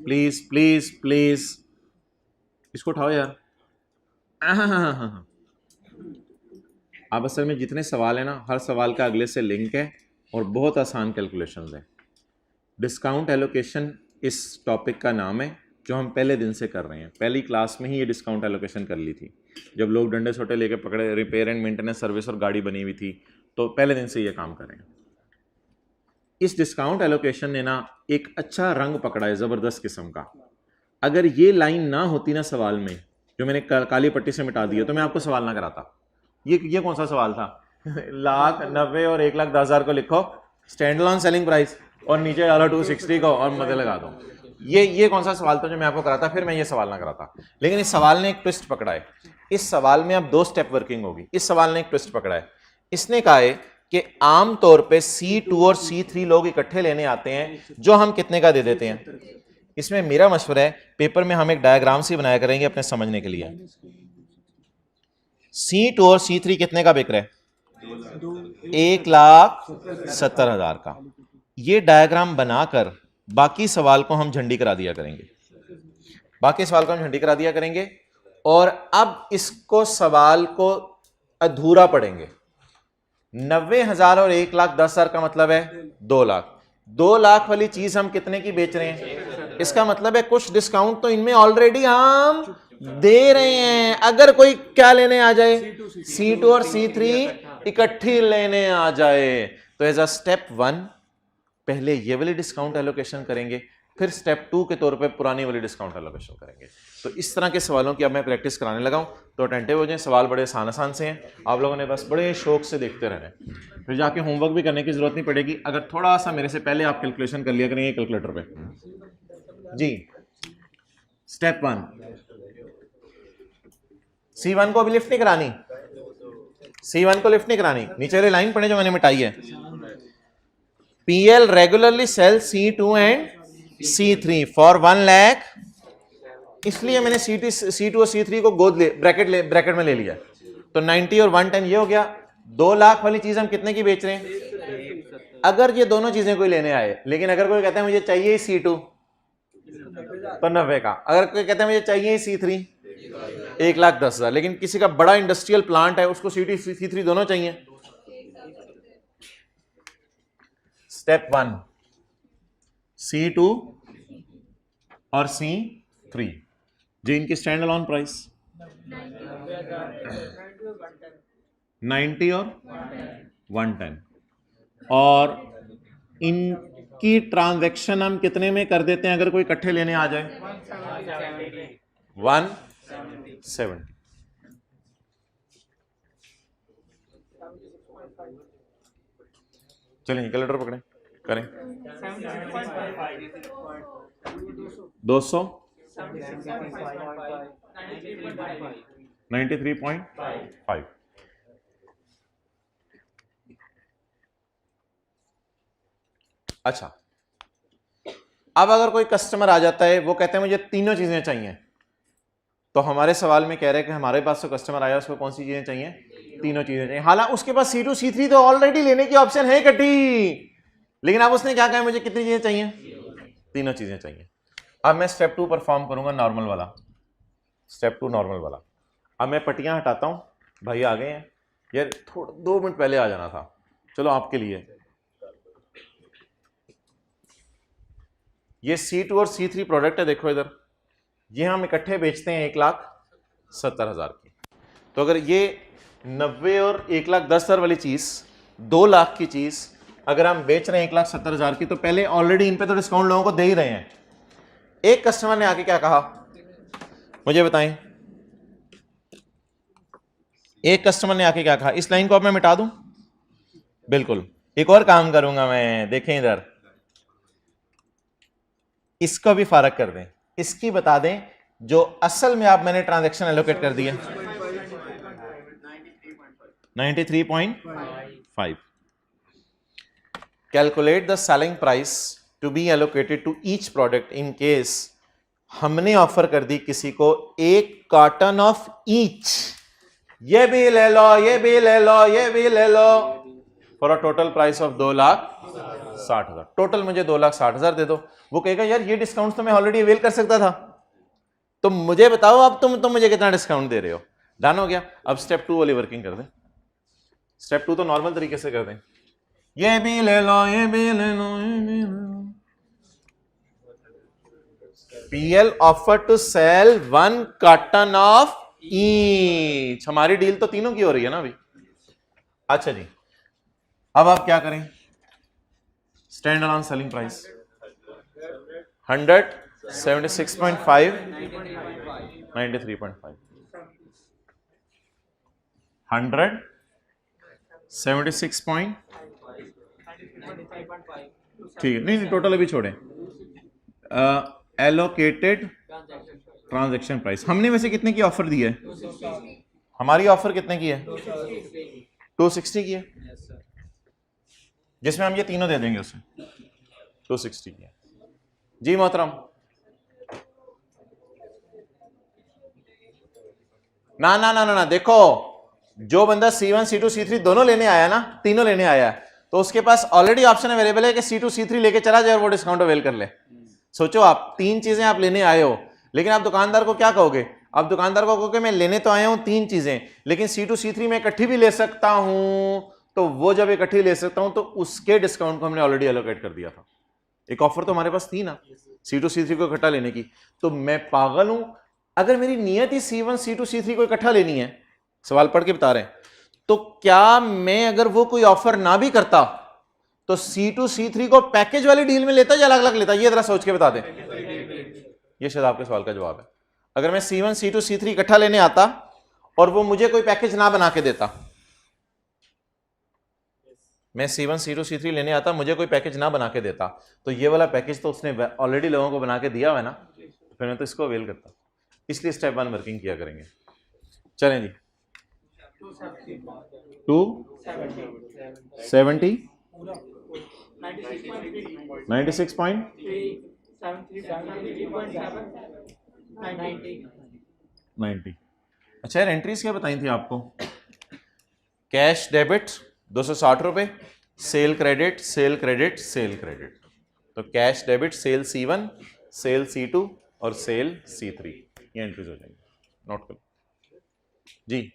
please इसको उठाओ यार. आप असल में जितने सवाल है ना, हर सवाल का अगले से लिंक है और बहुत आसान कैलकुलेशंस है. डिस्काउंट एलोकेशन इस टॉपिक का नाम है जो हम पहले दिन से कर रहे हैं. पहली क्लास में ही ये डिस्काउंट एलोकेशन कर ली थी, जब लोग डंडे सोटे लेके पकड़े, रिपेयर एंड मेंटेनेंस सर्विस और गाड़ी बनी हुई थी, तो पहले दिन से ये काम कर रहे हैं. इस डिस्काउंट एलोकेशन ने ना एक अच्छा रंग पकड़ा है, ज़बरदस्त किस्म का. अगर ये लाइन ना होती ना सवाल में, जो मैंने काली पट्टी से मिटा दी है, तो मैं आपको सवाल ना कराता. ये कौन सा सवाल था? 1,90,000 और 1,10,000 को लिखो स्टैंड अलोन सेलिंग प्राइस और नीचे डालो 260 को और मजे लगा दो. ये कौन सा सवाल था जो मैं आपको कराता? फिर मैं ये सवाल ना कराता. लेकिन इस सवाल ने एक ट्विस्ट पकड़ा है. इस सवाल में अब 2 स्टेप वर्किंग होगी. इस सवाल ने एक ट्विस्ट पकड़ा है. इसने कहा है कि आम तौर पे C2 और C3 लोग इकट्ठे लेने आते हैं, जो हम कितने का दे देते हैं. इसमें मेरा मशवरा है, पेपर में हम एक डायग्राम से बनाया करेंगे अपने समझने के लिए. C2 और C3 कितने का बिक रहा है? 1,70,000 का. ये डायग्राम बनाकर बाकी सवाल को हम झंडी करा दिया करेंगे. और अब इसको सवाल को अधूरा पढ़ेंगे. 90,000 और 1,10,000 का मतलब है 2 लाख. 2 लाख वाली चीज हम कितने की बेच रहे हैं? इसका मतलब है कुछ डिस्काउंट तो इनमें ऑलरेडी हम दे रहे हैं. अगर कोई क्या लेने आ जाए, C2 और C3 इकट्ठी लेने आ जाए, तो एज अ स्टेप 1 पहले ये वाली डिस्काउंट एलोकेशन करेंगे, फिर स्टेप 2 के तौर पे पुरानी वाली डिस्काउंट एलोकेशन करेंगे. तो इस तरह के सवालों की अब मैं प्रैक्टिस कराने लगा हूं, तो अटेंटिव हो जाएं. सवाल बड़े आसान से हैं, आप लोगों ने बस बड़े शौक से देखते रहना है. फिर जाके होमवर्क भी करने की जरूरत नहीं पड़ेगी, अगर थोड़ा सा मेरे से पहले आप कैलकुलेशन कर लिया करेंगे कैलकुलेटर पे. जी, स्टेप 1, C1 को भी लिफ्ट नहीं करानी. C1 को लिफ्ट नहीं करानी. नीचे वाली लाइन पढ़े जो मैंने मिटाई है. PL regularly sell C2 and C3 for 1 lakh. इसलिए मैंने C2 और C3 को ब्रैकेट में ले लिया. तो 90 और 110 ये हो गया. 2 लाख वाली चीज हम कितने की बेच रहे हैं? अगर ये दोनों चीजें कोई लेने आए, लेकिन अगर कोई कहता है मुझे चाहिए C2 तो 90 का. अगर कोई कहता है मुझे चाहिए C3 1,10,000. लेकिन किसी का बड़ा इंडस्ट्रियल प्लांट है, उसको C3 दोनों चाहिए. स्टेप 1, C2 और C3 जी इनकी स्टैंड अलोन प्राइस 90 और 110. और इनकी ट्रांजैक्शन हम कितने में कर देते हैं अगर कोई इकट्ठे लेने आ जाए? 170. चलिए कैलकुलेटर पकड़ें, करें. 200 93.5. अच्छा, अब अगर कोई कस्टमर आ जाता है, वो कहते हैं मुझे तीनों चीजें चाहिए, तो हमारे सवाल में कह रहे हैं कि हमारे पास तो कस्टमर आया, उसको कौन सी चीजें चाहिए? तीनों चीजें चाहिए। हालांकि उसके पास C2 C3 तो ऑलरेडी लेने की ऑप्शन है इकट्ठी, लेकिन अब उसने क्या कहा, मुझे कितनी चीजें चाहिए? तीनों चीजें चाहिए। अब मैं स्टेप 2 परफॉर्म करूंगा, नॉर्मल वाला, स्टेप 2 नॉर्मल वाला। अब मैं पट्टियां हटाता हूं, भाई आ गए हैं यार, थोड़ा 2 मिनट पहले आ जाना था, चलो आपके लिए। ये C2 और C3 प्रोडक्ट है, देखो इधर, ये हम इकट्ठे बेचते हैं 1,70,000 की। तो अगर ये 90 और 1,10,000 वाली चीज, 2 लाख की चीज अगर हम बेच रहे हैं 1,70,000 की, तो पहले ऑलरेडी इन पे तो डिस्काउंट लोगों को दे ही रहे हैं। एक कस्टमर ने आके क्या कहा, मुझे बताएं, एक कस्टमर ने आके क्या कहा, इस लाइन को अब मैं मिटा दूं? बिल्कुल, एक और काम करूंगा मैं, देखें इधर, इसको भी फारक कर दें, इसकी बता दें जो असल में आप मैंने ट्रांजैक्शन एलोकेट कर दिया 93.5। Calculate the selling price to be allocated to each product in case हमने ऑफर कर दी किसी को 1 कार्टन ऑफ ईच, ये भी ले लो, ये भी ले लो, ये भी ले लो, for a total price of 2,60,000। Total मुझे 2,60,000 दे दो। वो कहेगा यार ये डिस्काउंट तो मैं ऑलरेडी अवेल कर सकता था, तो मुझे बताओ अब तुम मुझे कितना डिस्काउंट दे रहे हो। डन हो गया। अब स्टेप 2 वाली वर्किंग कर दें। स्टेप 2 तो नॉर्मल तरीके से कर दें, ये भी ले लो, ये भी ले लो, ये भी ले लो। PL offer to sell 1 carton of each. हमारी डील तो तीनों की हो रही है ना अभी। अच्छा जी, अब आप क्या करें, स्टैंड अलोन सेलिंग प्राइस 176.5, 93.5, 176. ठीक है, नहीं टोटल अभी छोड़ें। एलोकेटेड ट्रांजैक्शन प्राइस हमने वैसे कितने की ऑफर दी है? हमारी ऑफर कितने की है? 260 की है, जिसमें हम ये तीनों दे देंगे उसे। 260 की है जी मोहतरम। ना ना ना ना ना, देखो जो बंदा C1 C2 C3 दोनों लेने आया ना, तीनों लेने आया, तो उसके पास ऑलरेडी ऑप्शन अवेलेबल है कि C2 C3 लेके चला जाए और वो डिस्काउंट अवेल कर ले। सोचो आप 3 चीजें आप लेने आए हो, लेकिन आप दुकानदार को क्या कहोगे? आप दुकानदार को कहोगे मैं लेने तो आया हूं 3 चीजें, लेकिन C2 C3 मैं इकट्ठी भी ले सकता हूं। तो वो जब इकट्ठी ले सकता हूं तो उसके डिस्काउंट को हमने ऑलरेडी एलोकेट कर दिया था। एक ऑफर तो हमारे पास थी ना C2 C3 को इकट्ठा लेने की। तो मैं पागल हूं अगर मेरी नियत ही C1 C2 C3 को इकट्ठा लेनी है, सवाल पढ़ के बता रहे हैं, तो क्या मैं अगर वो कोई ऑफर ना भी करता तो C2 C3 को पैकेज वाली डील में लेता या अलग अलग लेता? ये जरा सोच के बता दें। ये शायद आपके सवाल का जवाब है। अगर मैं C1 C2 C3 इकट्ठा लेने आता और वो मुझे कोई पैकेज ना बना के देता, मैं C1 C2 C3 लेने आता, मुझे कोई पैकेज ना बना के देता, तो ये वाला पैकेज तो उसने ऑलरेडी लोगों को बना के दिया हुआ है ना, फिर मैं तो इसको अवेल करता। इसलिए स्टेप 1 वर्किंग किया करेंगे। चलें जी, 270 96.90। अच्छा यार, एंट्रीज क्या बताई थी आपको? कैश डेबिट 260 रुपए, sale credit, sale credit, sale credit. तो cash debit sale C1, sale C2 और सेल C3, ये एंट्रीज हो जाएंगी। नोट करो जी।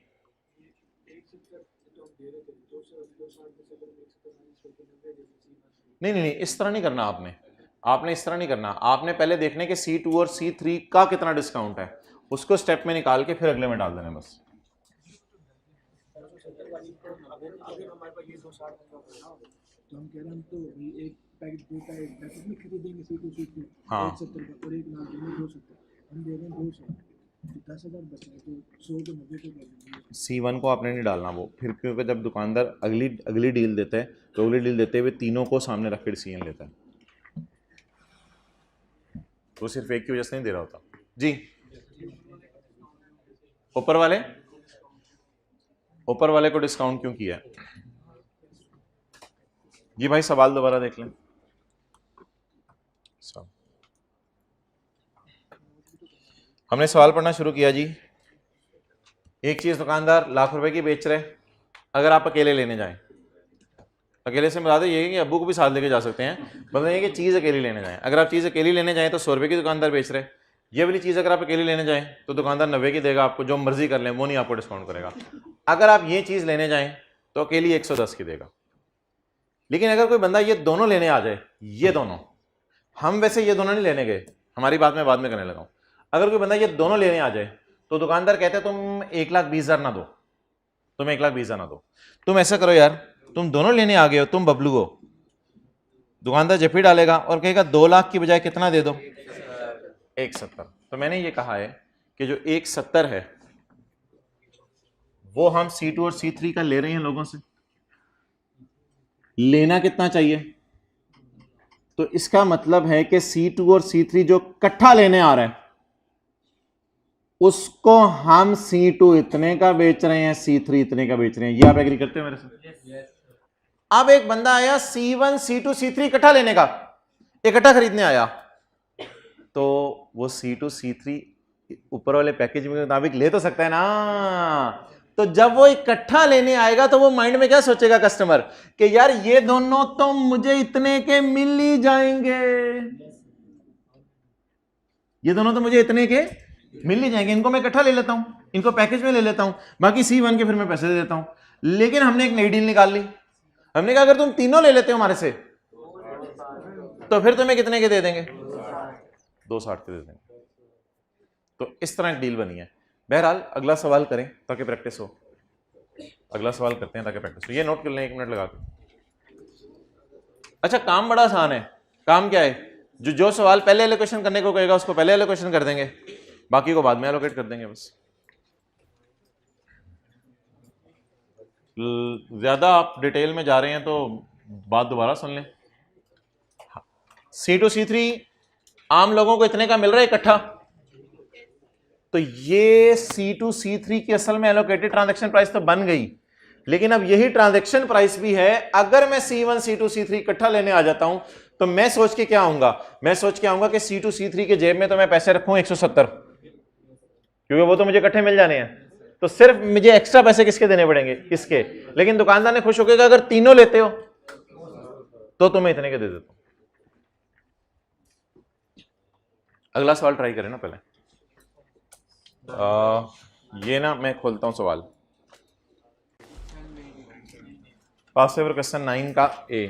नहीं नहीं नहीं, इस तरह नहीं करना आपने इस तरह नहीं करना। आपने पहले देखने के C2 और C3 का कितना डिस्काउंट है, उसको स्टेप में निकाल के फिर अगले में डाल देना बस। तो हम कह रहे हैं तो एक पैकेट दो का एक पैकेट में खरीदेंगे C2 C3 हाँ। 70 का और एक नाम देंगे 270, हम दे रहे हैं 200, तो 10,000 बच रहे तो 100 को 90 को कर देंगे। C1 को आपने नहीं डालना वो, फिर क्योंकि जब दुकानदार अगली डील देता है तो अगली डील देते हुए तीनों को सामने रख के डिसीजन लेता है, वो सिर्फ एक की वजह से नहीं दे रहा होता जी। ऊपर वाले को डिस्काउंट क्यों किया है? जी भाई सवाल दोबारा देख लें। हमने सवाल पढ़ना शुरू किया जी। एक चीज दुकानदार लाख रुपए की बेच रहे, अगर आप अकेले लेने जाएं, अकेले से बता दो ये कि अब्बू को भी साथ लेके जा सकते हैं, मतलब ये कि चीज़ अकेली लेने जाएं। अगर आप चीज़ अकेली लेने जाएं तो 100 रुपये की दुकानदार बेच रहे, ये वाली चीज़ अगर आप अकेली लेने जाएं तो दुकानदार 90 की देगा आपको, जो मर्जी कर लें वो नहीं आपको डिस्काउंट करेगा। अगर आप ये चीज़ लेने जाएं तो अकेली 110 की देगा। लेकिन अगर कोई बंदा ये दोनों लेने आ जाए, ये दोनों, हम वैसे ये दोनों नहीं लेने गए, हमारी बात मैं बाद में करने लगा हूं, अगर कोई बंदा ये दोनों लेने आ जाए तो दुकानदार कहते हैं तुम 1,20,000 ना दो, तुम 1,20,000 ना दो, तुम ऐसा करो यार, तुम दोनों लेने आ गए हो, तुम बबलू हो। दुकानदार जफी डालेगा और कहेगा 2 लाख की बजाय कितना दे दो, 1,70। तो मैंने ये कहा है कि जो 1,70 है वो हम C2 और C3 का ले रहे हैं लोगों से। लेना कितना चाहिए? तो इसका मतलब है कि C2 और C3 जो इकट्ठा लेने आ रहा है उसको हम C2 इतने का बेच रहे हैं, C3 इतने का बेच रहे हैं। ये आप एग्री करते हो मेरे से? अब एक बंदा आया C1 C2 C3 इकट्ठा लेने का, इकट्ठा खरीदने आया, तो वो C2 C3 ऊपर वाले पैकेज के मुताबिक ले तो सकता है ना। तो जब वो इकट्ठा लेने आएगा तो वो माइंड में क्या सोचेगा कस्टमर कि यार ये दोनों तो मुझे इतने के मिल ही जाएंगे, ये दोनों तो मुझे इतने के मिल ही जाएंगे, इनको मैं इकट्ठा ले लेता हूं, इनको पैकेज में ले लेता हूं, बाकी C1 के फिर मैं पैसे दे देता हूं। लेकिन हमने एक नई डील निकाल ली, हमने कहा अगर तुम तीनों ले लेते हो हमारे से तो फिर तुम्हें कितने के दे देंगे, 260 के दे देंगे। तो इस तरह एक डील बनी है। बहरहाल अगला सवाल करें ताकि प्रैक्टिस हो, अगला सवाल करते हैं ताकि प्रैक्टिस हो। ये नोट कर लें 1 मिनट लगा के। अच्छा, काम बड़ा आसान है। काम क्या है? जो सवाल पहले एलोकेशन करने को कहेगा उसको पहले एलोकेशन कर देंगे, बाकी को बाद में एलोकेट कर देंगे। बस ज्यादा आप डिटेल में जा रहे हैं तो बात दोबारा सुन लें। C2 C3 आम लोगों को इतने का मिल रहा है इकट्ठा, तो ये C2 C3 की असल में एलोकेटेड ट्रांजैक्शन प्राइस तो बन गई, लेकिन अब यही ट्रांजैक्शन प्राइस भी है। अगर मैं C1 C2 C3 इकट्ठा लेने आ जाता हूं तो मैं सोच के क्या आऊंगा, मैं सोच के आऊंगा कि C2 C3 के जेब में तो मैं पैसे रखूं 170, क्योंकि वो तो मुझे इकट्ठे मिल जाने हैं, तो सिर्फ मुझे एक्स्ट्रा पैसे किसके देने पड़ेंगे, किसके। लेकिन दुकानदार ने खुश होकर अगर तीनों लेते हो तो तुम्हें इतने के दे देता हूं। अगला सवाल ट्राई करें ना पहले। ये ना मैं खोलता हूं सवाल, पास पेपर क्वेश्चन 9 का ए।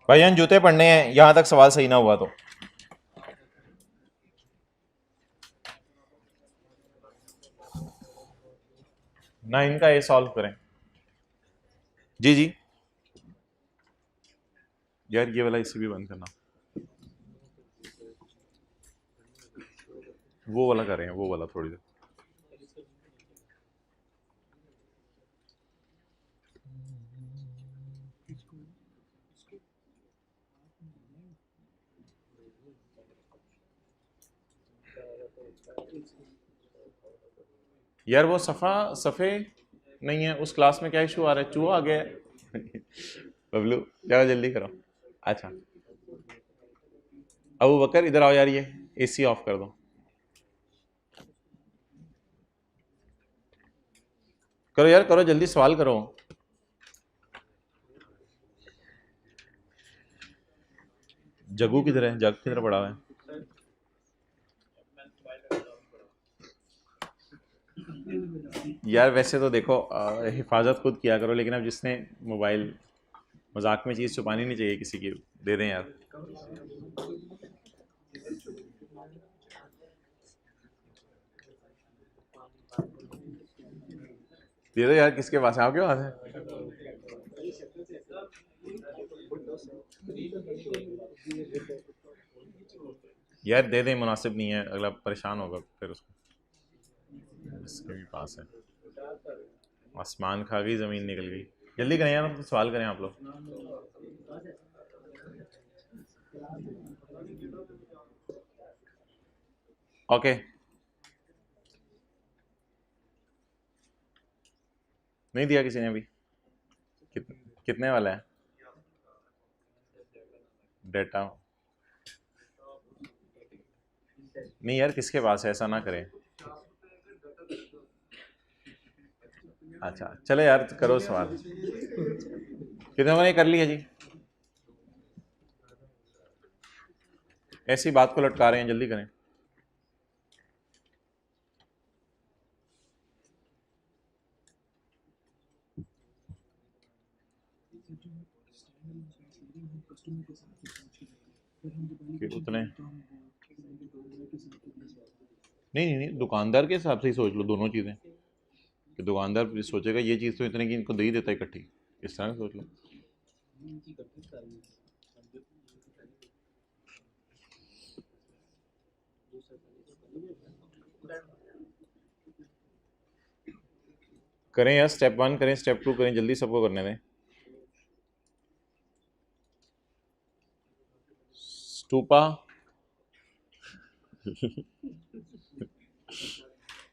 भाईजान जूते पढ़ने हैं, यहां तक सवाल सही ना हुआ तो। ना इनका ये सॉल्व करें जी जी। यार ये वाला इसे भी बंद करना, वो वाला करें, वो वाला थोड़ी देर। यार वो सफ़े नहीं है उस क्लास में, क्या इशू आ रहा है, चूहा आ गया है बबलू जाओ जल्दी करो। अच्छा अबू बकर इधर आओ यार, ये एसी ऑफ कर दो। करो यार करो, जल्दी सवाल करो। जगू किधर है, जग किधर पड़ा हुआ है? यार वैसे तो देखो हिफाजत खुद किया करो, लेकिन अब जिसने मोबाइल, मजाक में चीज़ छुपानी नहीं चाहिए किसी की, दे दें यार। दे दो यार, किसके पास है, आपके पास है? यार दे दें, मुनासिब नहीं है, अगला परेशान होगा फिर उसको। इसके भी पास है, आसमान खा गई ज़मीन निकल गई। जल्दी करें यार, तो सवाल करें आप लोग। ओके नहीं दिया किसी ने अभी? कितने वाला है डेटा? नहीं यार, किसके पास है? ऐसा ना करें। अच्छा चलो यार, करो सवाल। कितने लोगों ने कर लिया जी? ऐसी बात को लटका रहे हैं, जल्दी करें। उतने नहीं, दुकानदार के हिसाब से ही सोच लो दोनों चीज़ें, कि दुकानदार सोचेगा ये चीज़ तो इतने की इनको दे ही देता है इकट्ठी, इस तरह से सोच लो। करें यार, स्टेप 1 करें, स्टेप 2 करें, जल्दी सबको करने दें। Stupa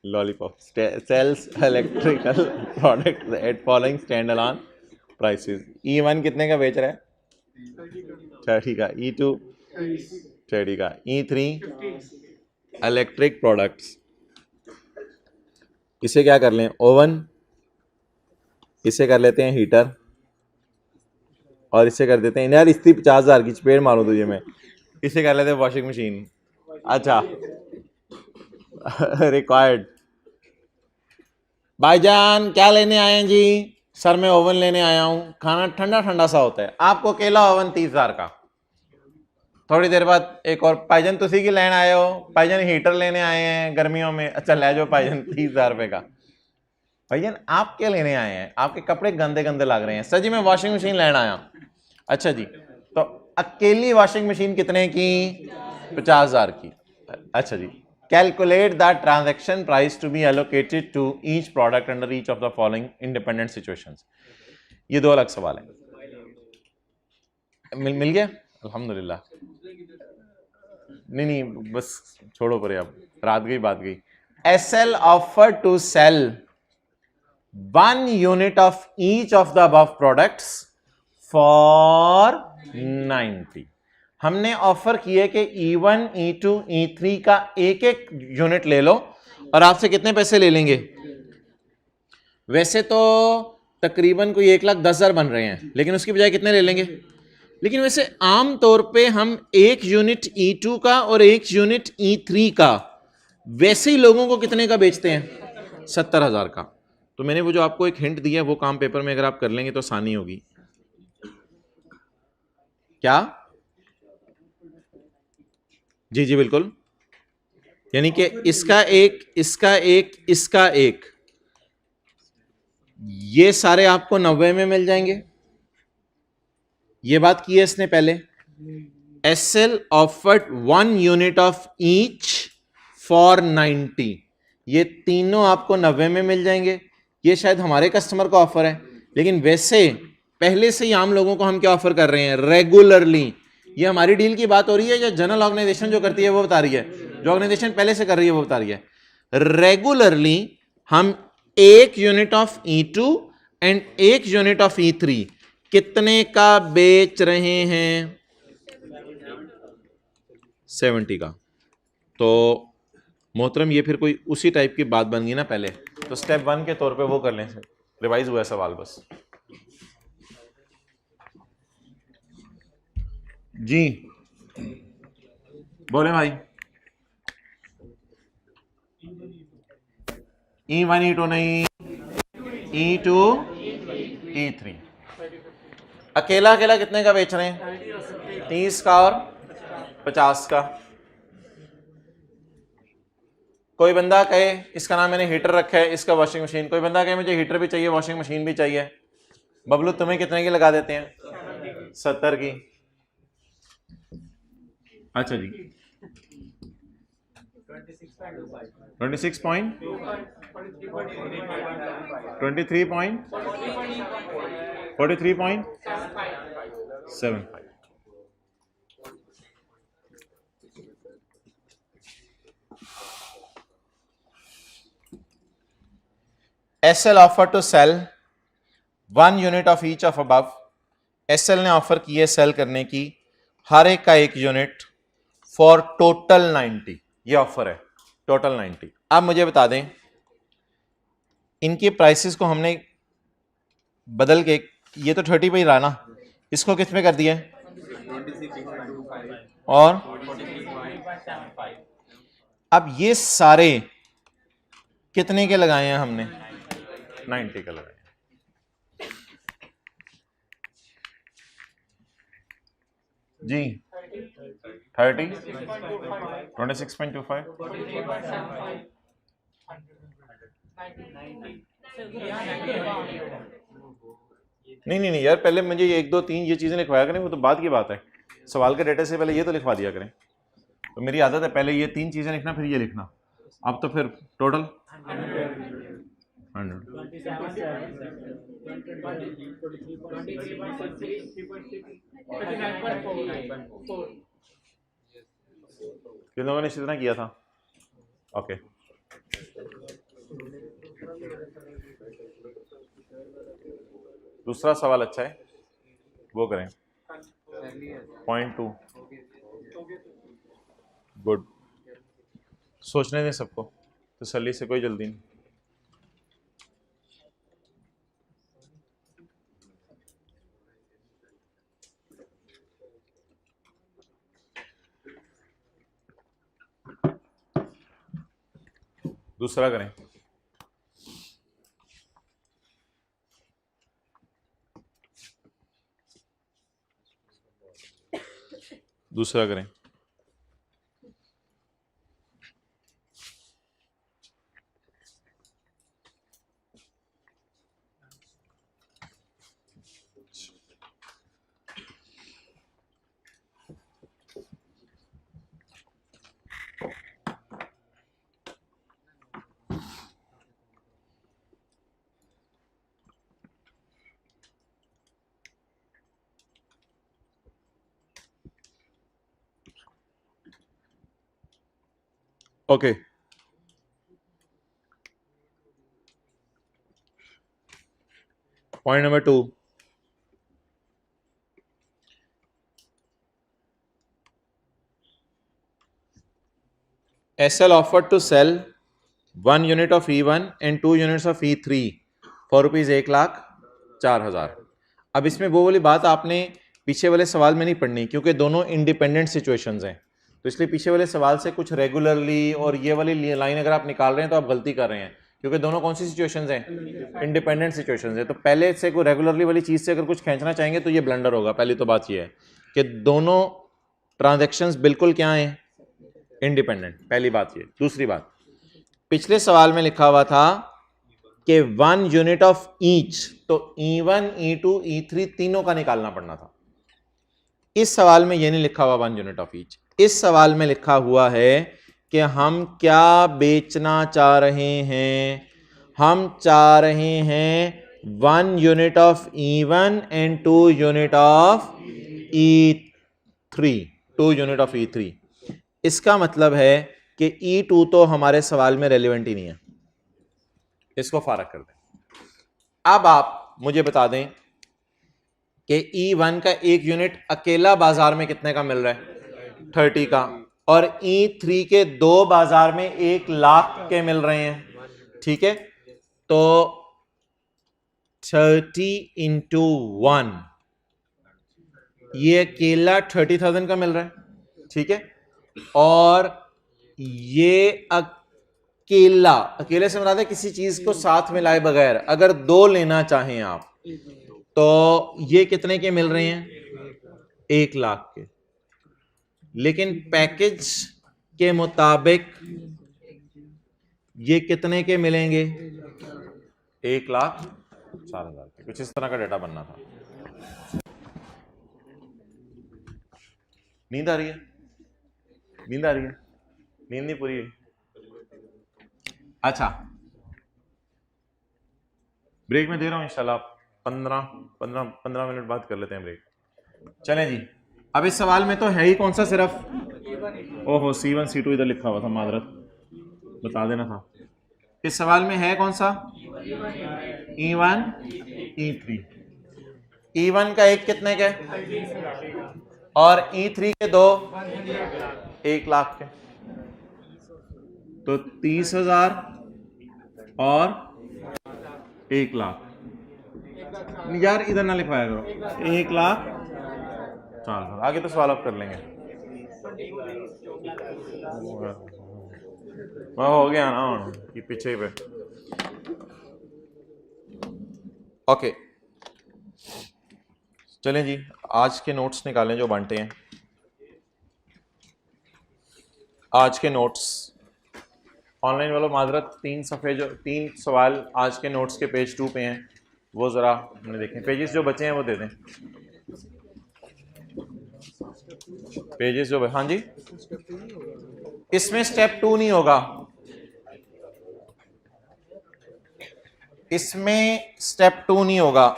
lollipop sells electrical product at following stand alone prices. E1 कितने का बेच रहा है? 30 का। E2 30 का। E3 electric products. इसे क्या कर लें? ओवन। इसे कर लेते हैं हीटर, और इसे कर देते हैं यार, इतनी 50,000 की चपेट मारूं तुझे मैं। इसे कर लेते हैं वॉशिंग मशीन। अच्छा रिक्वायर्ड। भाईजान क्या लेने आए हैं जी? सर मैं ओवन लेने आया हूं, खाना ठंडा ठंडा सा होता है। आपको अकेला ओवन 30,000 का। थोड़ी देर बाद एक और, भाईजान तुसी की लेने आए हो? भाईजान हीटर लेने आए हैं गर्मियों में। अच्छा ले जाओ भाईजान 30,000 रुपए का। भाईजान आप क्या लेने आए हैं? आपके कपड़े गंदे गंदे लग रहे हैं। सर जी मैं वॉशिंग मशीन लेने आया। अच्छा जी, तो अकेली वॉशिंग मशीन कितने की? 50,000 की। अच्छा जी, calculate the transaction price to be allocated to each product under each of the following independent situations. ये दो अलग सवाल है। मिल गया अल्हम्दुलिल्लाह। नहीं बस छोड़ो परे, अब रात गई बात गई। SL offer to sell 1 unit of each of the above products for 90। हमने ऑफर किए कि E1, E2, E3 का एक एक यूनिट ले लो, और आपसे कितने पैसे ले लेंगे? वैसे तो तकरीबन कोई 1,10,000 बन रहे हैं, लेकिन उसकी बजाय कितने ले लेंगे? लेकिन वैसे आम तौर पे हम एक यूनिट E2 का और एक यूनिट E3 का वैसे ही लोगों को कितने का बेचते हैं? 70,000 का। तो मैंने वो जो आपको एक हिंट दिया, वो काम पेपर में अगर आप कर लेंगे तो आसानी होगी। क्या? जी जी बिल्कुल, यानी कि इसका एक, इसका एक, इसका एक, ये सारे आपको 90 में मिल जाएंगे। ये बात की है इसने पहले। SL offered 1 unit of each for 90। ये तीनों आपको 90 में मिल जाएंगे। ये शायद हमारे कस्टमर का ऑफर है, लेकिन वैसे पहले से ही आम लोगों को हम क्या ऑफर कर रहे हैं? रेगुलरली। ये हमारी डील की बात हो रही है या जनरल ऑर्गेनाइजेशन जो करती है वो बता रही है? जो ऑर्गेनाइजेशन पहले से कर रही है वो बता रही है। रेगुलरली हम एक यूनिट ऑफ E2 एंड एक यूनिट ऑफ E3 कितने का बेच रहे हैं? 70 का। तो मोहतरम ये फिर कोई उसी टाइप की बात बन गई ना पहले, तो स्टेप 1 के तौर पे वो कर लें। रिवाइज हुआ सवाल बस। जी बोले भाई। E1 E2 नहीं, E2 E3। अकेला अकेला कितने का बेच रहे हैं? 30 का और 50 का। कोई बंदा कहे इसका नाम मैंने हीटर रखा है, इसका वॉशिंग मशीन। कोई बंदा कहे मुझे हीटर भी चाहिए, वॉशिंग मशीन भी चाहिए। बबलू तुम्हें कितने की लगा देते हैं? 70 की। अच्छा जी 26 point 23 point 43.75। SL offer to sell 1 unit of each of above. SL ने ऑफर की है सेल करने की हर एक का 1 यूनिट फॉर टोटल 90। ये ऑफर है टोटल 90। अब मुझे बता दें इनकी प्राइसेस को हमने बदल के, ये तो 30 पे ही रहा ना, इसको किस में कर दिया है और अब ये सारे कितने के लगाए हैं हमने 90 के लगाए हैं। जी 30 26.25 नहीं यार, पहले मुझे ये 1 2 3 ये चीजें लिखवाया करें, वो तो बाद की बात है। सवाल के डेटा से पहले ये तो लिखवा दिया करें। तो मेरी आदत है पहले ये 3 चीजें लिखना फिर ये लिखना। अब तो फिर टोटल 100 किन लोगों ने इसी तरह किया था? ओके दूसरा सवाल अच्छा है, वो करें। 0.2 गुड। सोचने दें सबको, तसल्ली से, कोई जल्दी नहीं। दूसरा करें। दूसरा करें। Okay point number 2, SL offered to sell 1 unit of E1 and 2 units of E3 for rupees 1,04,000। अब इसमें वो वाली बात आपने पीछे वाले सवाल में नहीं पढ़नी, क्योंकि दोनों इंडिपेंडेंट सिचुएशंस हैं। तो इसलिए पीछे वाले सवाल से कुछ रेगुलरली और ये वाली लाइन अगर आप निकाल रहे हैं तो आप गलती कर रहे हैं, क्योंकि दोनों कौन सी सिचुएशंस हैं? इंडिपेंडेंट सिचुएशंस हैं। तो पहले से कोई रेगुलरली वाली चीज़ से अगर कुछ खींचना चाहेंगे तो ये ब्लंडर होगा। पहली तो बात ये है कि दोनों ट्रांजैक्शंस बिल्कुल क्या हैं? इंडिपेंडेंट। पहली बात ये। दूसरी बात, पिछले सवाल में लिखा हुआ था कि 1 यूनिट ऑफ ईच, तो E1 E2 E3 तीनों का निकालना पड़ना था। इस सवाल में ये नहीं लिखा हुआ 1 यूनिट ऑफ ईच। इस सवाल में लिखा हुआ है कि हम क्या बेचना चाह रहे हैं? हम चाह रहे हैं 1 unit of E1 and 2 unit of E3। 2 unit of E3। इसका मतलब है कि E2 तो हमारे सवाल में रेलिवेंट ही नहीं है, इसको फारग कर दें। अब आप मुझे बता दें कि E1 का 1 यूनिट अकेला बाजार में कितने का मिल रहा है? 30 का। और E3 के 2 बाजार में 1 लाख के मिल रहे हैं। ठीक है, तो 30 इंटू 1, ये अकेला 30,000 का मिल रहा है। ठीक है, और ये अकेला, अकेले से मुराद है किसी चीज को साथ में लाए बगैर, अगर 2 लेना चाहें आप तो ये कितने के मिल रहे हैं? 1 लाख के। लेकिन पैकेज के मुताबिक ये कितने के मिलेंगे? 1,04,000 के। कुछ इस तरह का डेटा बनना था। नींद आ रही है? नींद आ रही है? नींद नहीं पूरी हुई? अच्छा, ब्रेक में दे रहा हूं इंशाल्लाह। 15 मिनट बाद कर लेते हैं ब्रेक। चलें जी। अब इस सवाल में तो है ही कौन सा? सिर्फ ओहो C1 C2 इधर लिखा हुआ था, मादरत बता देना था। इस सवाल में है कौन सा? E1 E3 E1 का एक कितने के और E3 के दो 1,00,000 के, तो 30,000 और 1,00,000। यार इधर ना लिखवाया करो, 1,00,000। चलो आगे तो सवाल आप कर लेंगे। वो हो गया ना ये पीछे पे। ओके चलें जी, आज के नोट्स निकालें जो बांटे हैं। आज के नोट्स ऑनलाइन वालों माजरत, 3 सफ़े जो 3 सवाल आज के नोट्स के पेज 2 पे हैं, वो ज़रा हमने देखें। पेजेस जो बचे हैं वो दे दें, पेजेस जो हाँ जी, इसमें स्टेप 2 नहीं होगा, इसमें स्टेप 2 नहीं होगा।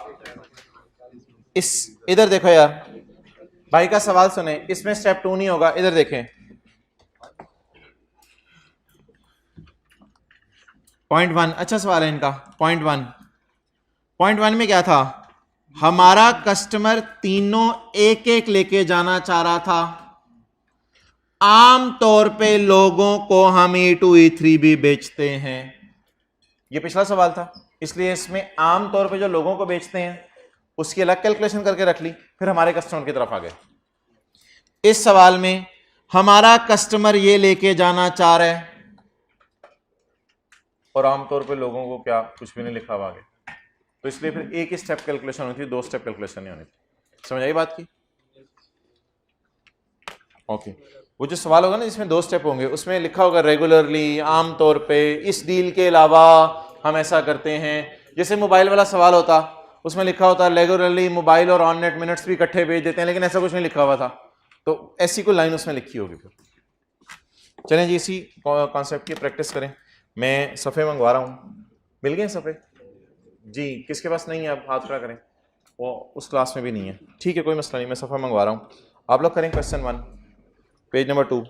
इस इधर देखो यार, भाई का सवाल सुने, इसमें स्टेप 2 नहीं होगा। इधर देखें, पॉइंट 1 अच्छा सवाल है इनका। पॉइंट 1 में क्या था, हमारा कस्टमर तीनों एक एक लेके जाना चाह रहा था। आम तौर पे लोगों को हम E2 E3 भी बेचते हैं। ये पिछला सवाल था, इसलिए इसमें आम तौर पे जो लोगों को बेचते हैं उसकी अलग कैलकुलेशन करके रख ली, फिर हमारे कस्टमर की तरफ आ गए। इस सवाल में हमारा कस्टमर ये लेके जाना चाह रहा है और आमतौर पे लोगों को क्या कुछ भी नहीं लिखा हुआ आगे, तो इसलिए फिर एक ही स्टेप कैलकुलेशन होती थी, 2 स्टेप कैलकुलेशन नहीं होनी थी। समझ आई बात की? ओके वो जो सवाल होगा ना जिसमें 2 स्टेप होंगे, उसमें लिखा होगा रेगुलरली, आमतौर पे, इस डील के अलावा हम ऐसा करते हैं। जैसे मोबाइल वाला सवाल होता, उसमें लिखा होता रेगुलरली मोबाइल और ऑन नेट मिनट्स भी इकट्ठे भेज देते हैं, लेकिन ऐसा कुछ नहीं लिखा हुआ था, तो ऐसी कोई लाइन उसमें लिखी होगी। फिर चलें जी, इसी कॉन्सेप्ट की प्रैक्टिस करें। मैं सफ़े मंगवा रहा हूँ, मिल गए सफ़े जी? किसके पास नहीं है आप हाथ खड़ा करें, वो उस क्लास में भी नहीं है, ठीक है कोई मसला नहीं, मैं सफ़ा मंगवा रहा हूँ। आप लोग करें क्वेश्चन 1 पेज नंबर 2।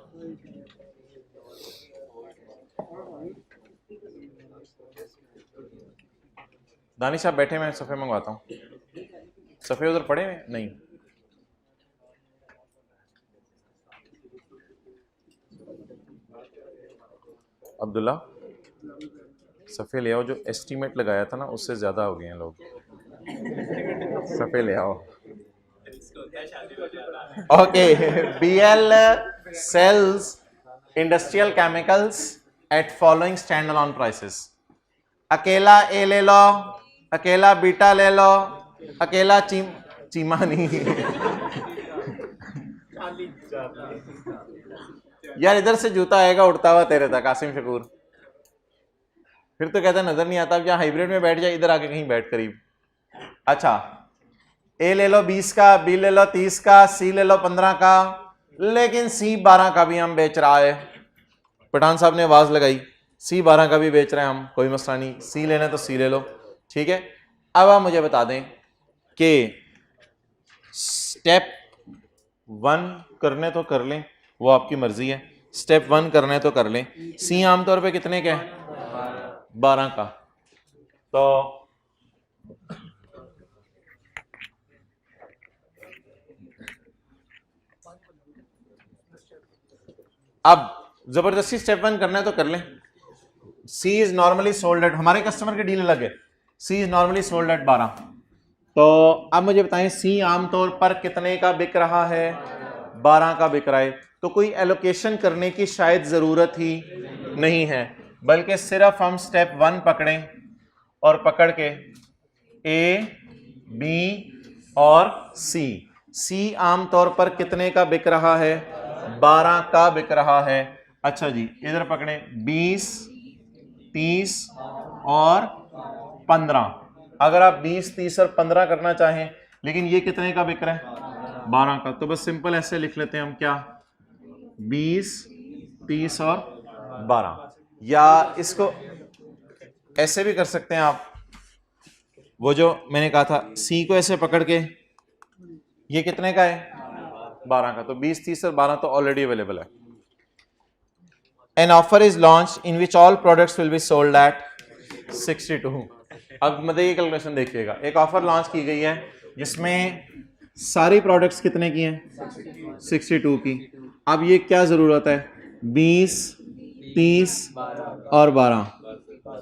दानिश साहब बैठे, मैं सफ़े मंगवाता हूँ। सफ़े उधर पड़े हैं? नहीं, अब्दुल्ला सफ़े ले आओ, जो एस्टीमेट लगाया था ना उससे ज़्यादा हो गए हैं लोग, सफ़े ले आओ। Okay BL sells industrial chemicals at following standalone prices। अकेला A ले लो, अकेला बीटा ले लो, अकेला चीमा नहीं यार इधर से जूता आएगा उड़ता हुआ तेरे तक, आसिम शकूर। फिर तो कहता नजर नहीं आता, अब जहाँ हाइब्रिड में बैठ जाए, इधर आके कहीं बैठ करीब। अच्छा A ले लो 20 का, B ले लो 30 का, C ले लो 15 का, लेकिन C 12 का भी हम बेच रहा है। पठान साहब ने आवाज लगाई, C 12 का भी बेच रहे हैं हम, कोई मसला नहीं, C लेना तो C ले लो, ठीक है। अब आप मुझे बता दें कि स्टेप 1 करने तो कर लें, वो आपकी मर्जी है, स्टेप 1 करने तो कर लें। C आमतौर पे कितने का है? 12 का। तो अब जबरदस्ती स्टेप 1 करना है तो कर लें। C is normally sold at, हमारे कस्टमर की डील अलग है, C is normally sold at 12। तो अब मुझे बताएं C आमतौर पर कितने का बिक रहा है? 12 का बिक रहा है। तो कोई एलोकेशन करने की शायद जरूरत ही नहीं है, बल्कि सिर्फ हम स्टेप 1 पकड़ें और पकड़ के A, B और C आमतौर पर कितने का बिक रहा है? 12 का बिक रहा है। अच्छा जी, इधर पकड़े 20, 30 और 15। अगर आप 20, 30 और 15 करना चाहें, लेकिन ये कितने का बिक रहा है? 12 का। तो बस सिंपल ऐसे लिख लेते हैं हम, क्या 20, 30 और 12। या इसको ऐसे भी कर सकते हैं आप, वो जो मैंने कहा था C को ऐसे पकड़ के, ये कितने का है? 12 का। तो 20, 30 और 12 तो ऑलरेडी अवेलेबल है। An offer is launched in which all products will be sold at 62 अब मतलब ये कैलकुलेशन देखिएगा, एक ऑफर लॉन्च की गई है जिसमें सारी प्रोडक्ट्स कितने की हैं 62 की। अब ये क्या ज़रूरत है 20, 30 और 12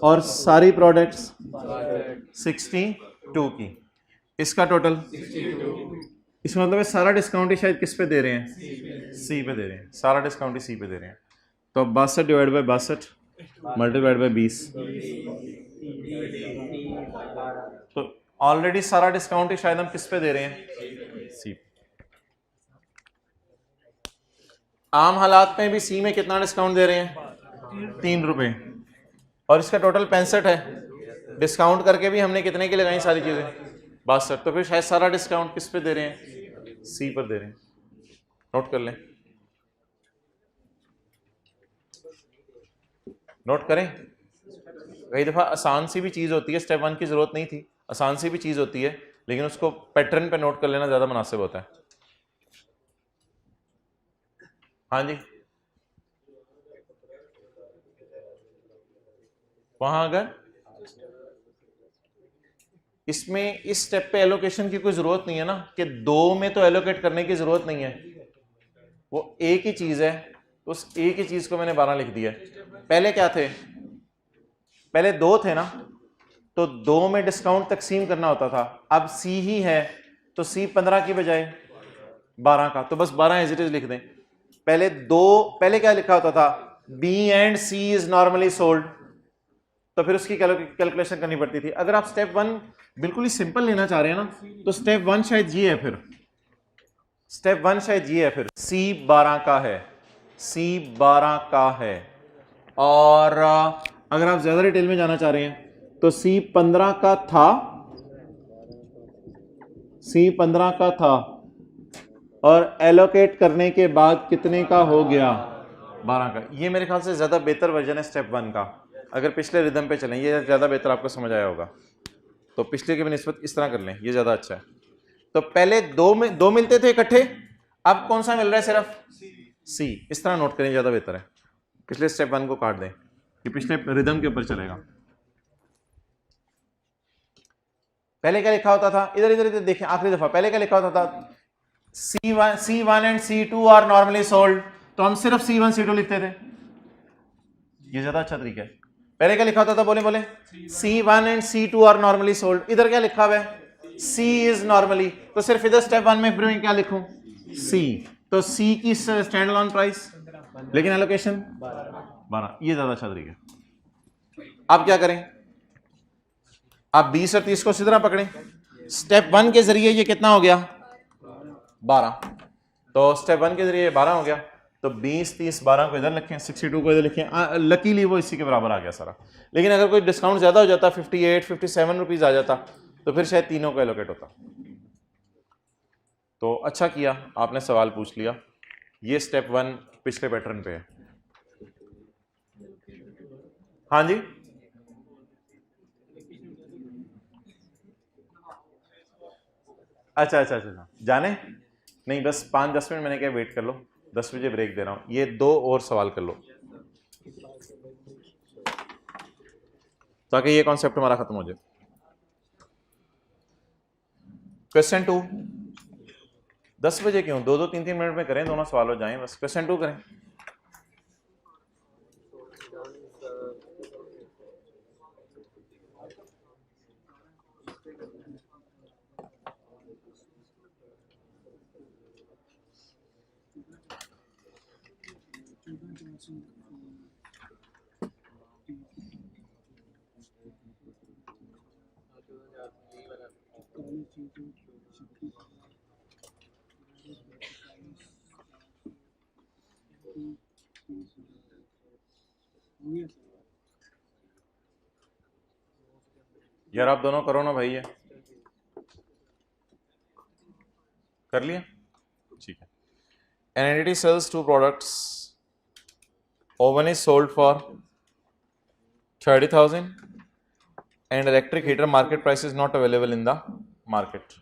और सारी प्रोडक्ट्स 62 की, इसका टोटल इसका मतलब है सारा डिस्काउंट ही शायद किस पे दे रहे हैं सी पे दे रहे हैं, सारा डिस्काउंट ही सी पे दे रहे हैं। तो 62 डिवाइड बाई 62 मल्टीप्लाइड बाई 20, तो ऑलरेडी सारा डिस्काउंट ही शायद हम किस पे दे रहे हैं सी। आम हालात में भी सी में कितना डिस्काउंट दे रहे हैं 3 रुपए, और इसका टोटल 65 है, डिस्काउंट करके भी हमने कितने की लगाई सारी चीजें 62, तो फिर शायद सारा डिस्काउंट किस पे दे रहे हैं सी पर दे रहे हैं। नोट कर लें, नोट करें। कई दफ़ा आसान सी भी चीज़ होती है, स्टेप 1 की ज़रूरत नहीं थी, आसान सी भी चीज़ होती है, लेकिन उसको पैटर्न पे नोट कर लेना ज़्यादा मुनासिब होता है। हाँ जी, वहाँ अगर इसमें इस स्टेप पे एलोकेशन की कोई ज़रूरत नहीं है ना, कि 2 में तो एलोकेट करने की ज़रूरत नहीं है, वो एक ही चीज़ है, तो उस एक ही चीज़ को मैंने 12 लिख दिया। पहले क्या थे, पहले 2 थे ना, तो 2 में डिस्काउंट तकसीम करना होता था, अब सी ही है तो सी 15 की बजाय 12 का, तो बस 12 एज इट इज लिख दें। पहले 2, पहले क्या लिखा होता था B and C is normally sold, तो फिर उसकी कैलकुलेशन करनी पड़ती थी। अगर आप स्टेप 1 बिल्कुल ही सिंपल लेना चाह रहे हैं ना, तो स्टेप 1 शायद ये है, फिर स्टेप 1 शायद ये है, फिर सी 12 का है, सी 12 का है। और अगर आप ज्यादा डिटेल में जाना चाह रहे हैं तो सी 15 का था, सी 15 का था, और एलोकेट करने के बाद कितने का हो गया 12 का। ये मेरे ख्याल से ज्यादा बेहतर वर्जन है स्टेप 1 का। अगर पिछले रिदम पे चलें, ये ज्यादा बेहतर आपको समझ आया होगा, तो पिछले के निस्बत इस तरह कर लें, ये ज्यादा अच्छा है। तो पहले 2 में 2 मिलते थे इकट्ठे, अब कौन सा मिल रहा है सिर्फ सी, इस तरह नोट करें, ज्यादा बेहतर है। पिछले स्टेप 1 को काट दें, कि पिछले रिदम के ऊपर चलेगा। पहले क्या लिखा होता था, इधर इधर इधर देखें, आखिरी दफा पहले क्या लिखा होता था C1 and C2 are normally sold, तो हम सिर्फ C1 C2 लिखते थे, ये ज्यादा अच्छा तरीका है। पहले क्या लिखा होता था, बोले बोले C1 and C2 are normally sold, इधर क्या लिखा हुआ है C इज नॉर्मली, तो सिर्फ इधर स्टेप 1 में फिर मैं क्या लिखूं C, तो C की स्टैंड अलोन प्राइस, लेकिन एलोकेशन 12, ये ज्यादा अच्छा तरीका है। अब क्या करें, आप 20 और 30 को इसी तरह पकड़ें, स्टेप 1 के जरिए ये कितना हो गया 12, तो स्टेप 1 के जरिए 12 हो गया, तो 20, 30, 12 को इधर लिखें, 62 को इधर लिखें, लकीली वो इसी के बराबर आ गया सारा। लेकिन अगर कोई डिस्काउंट ज्यादा हो जाता, 58, 57 रुपीज आ जाता, तो फिर शायद तीनों को एलोकेट होता। तो अच्छा किया आपने सवाल पूछ लिया, ये स्टेप 1 पिछले पैटर्न पे है। हाँ जी, अच्छा अच्छा अच्छा, जाने नहीं, बस 5-10 मिनट मैंने क्या वेट कर लो, 10 बजे ब्रेक दे रहा हूं, ये 2 और सवाल कर लो ताकि ये कॉन्सेप्ट हमारा खत्म हो जाए। क्वेश्चन 2, 10 बजे क्यों, 2-2, 3-3 मिनट में करें, दोनों सवाल हो जाएं, बस क्वेश्चन 2 करें। यार आप दोनों करो ना भाई, ये कर लिया, ठीक है। An entity sells 2 products, oven is sold for 30,000 and electric heater market price is not available in the market.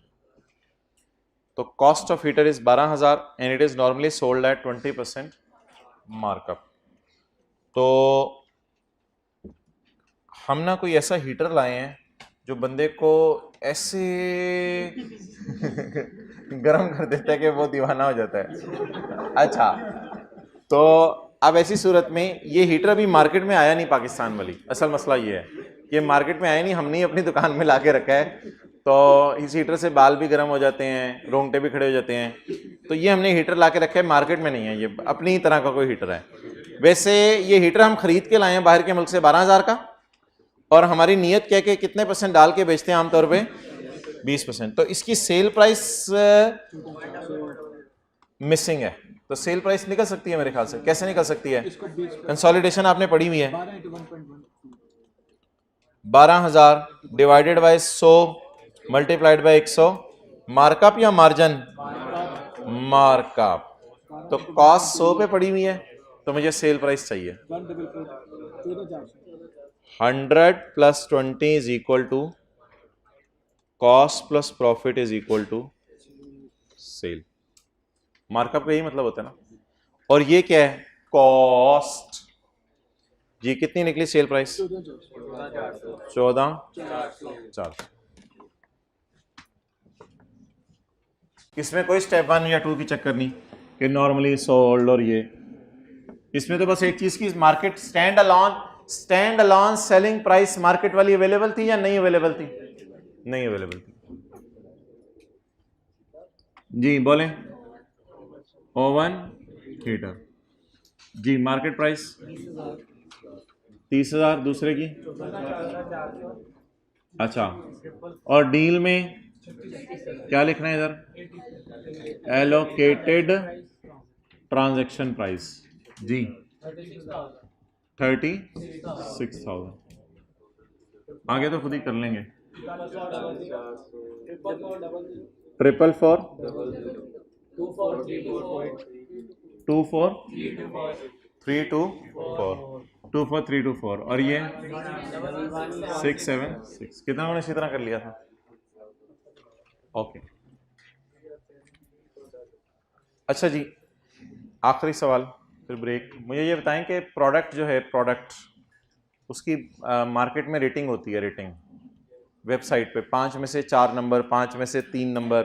तो cost of heater is 12,000 and it is normally sold at 20% markup. तो हम ना कोई ऐसा हीटर लाए हैं जो बंदे को ऐसे गर्म कर देता है कि वो दीवाना हो जाता है। अच्छा, तो अब ऐसी सूरत में ये हीटर अभी मार्केट में आया नहीं पाकिस्तान वाली, असल मसला ये है कि मार्केट में आया नहीं, हमने अपनी दुकान में ला के रखा है, तो इस हीटर से बाल भी गर्म हो जाते हैं, रोंगटे भी खड़े हो जाते हैं, तो ये हमने हीटर ला के रखा है, मार्केट में नहीं है, ये अपनी तरह का कोई हीटर है। वैसे ये हीटर हम खरीद के लाए हैं बाहर के मुल्क से 12,000 का, और हमारी नीयत क्या कि कितने % डाल के बेचते हैं आमतौर पे 20%, तो इसकी सेल प्राइस मिसिंग है, तो सेल प्राइस निकल सकती है मेरे ख्याल से। कैसे निकल सकती है? कंसोलिडेशन आपने पढ़ी हुई है, 12,000 divided by 100 multiplied by 100, markup या मार्जिन? मार्कअप। तो कॉस्ट 100 पे पड़ी हुई है, तो मुझे सेल प्राइस चाहिए 100 plus 20 is equal to cost plus profit is equal to sale. Markup का यही मतलब होता है ना। और ये क्या है? कॉस्ट। जी कितनी निकली सेल प्राइस? 14,400। इसमें कोई स्टेप 1 या 2 की चक्कर नहीं कि नॉर्मली सोल्ड और ये, इसमें तो बस एक चीज की market stand alone selling price market वाली अवेलेबल थी या नहीं अवेलेबल थी? नहीं अवेलेबल थी। जी बोलें। ओवन हीटर जी, मार्केट प्राइस 30,000, दूसरे की? अच्छा, और डील में क्या लिखना है इधर? एलोकेटेड ट्रांजैक्शन प्राइस जी 36,000। आगे तो खुद ही कर लेंगे। 444 24324 और ये 676। कितना मैंने इसी तरह कर लिया था। ओके, अच्छा जी, आखिरी सवाल फिर ब्रेक। मुझे ये बताएं कि प्रोडक्ट जो है, प्रोडक्ट उसकी मार्केट में रेटिंग होती है, रेटिंग वेबसाइट पे 5 में से 4 नंबर, 5 में से 3 नंबर,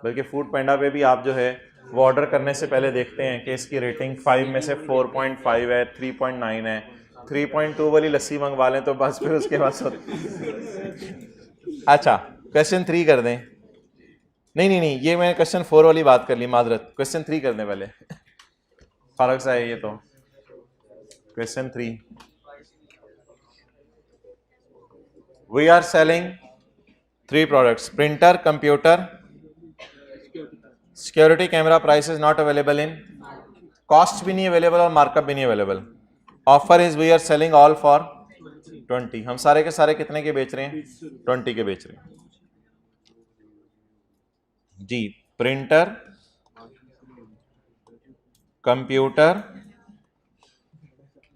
बल्कि फूड पैंडा पे भी आप जो है वो ऑर्डर करने से पहले देखते हैं कि इसकी रेटिंग 5 में से 4.5 है, 3.9 है। 3.2 वाली लस्सी मंगवा लें तो बस फिर उसके बाद अच्छा, क्वेश्चन 3 कर दें। नहीं, ये मैंने क्वेश्चन 4 वाली बात कर ली, माजरत। क्वेश्चन 3 कर दें पहले। फारक सा है ये तो। Question 3, we are selling 3 products, printer, computer, security camera. Price is not available in, cost भी नहीं अवेलेबल और मार्कअप भी नहीं available. Offer is we are selling all for 20। हम सारे के सारे कितने के बेच रहे हैं? 20 के बेच रहे हैं जी। प्रिंटर, कंप्यूटर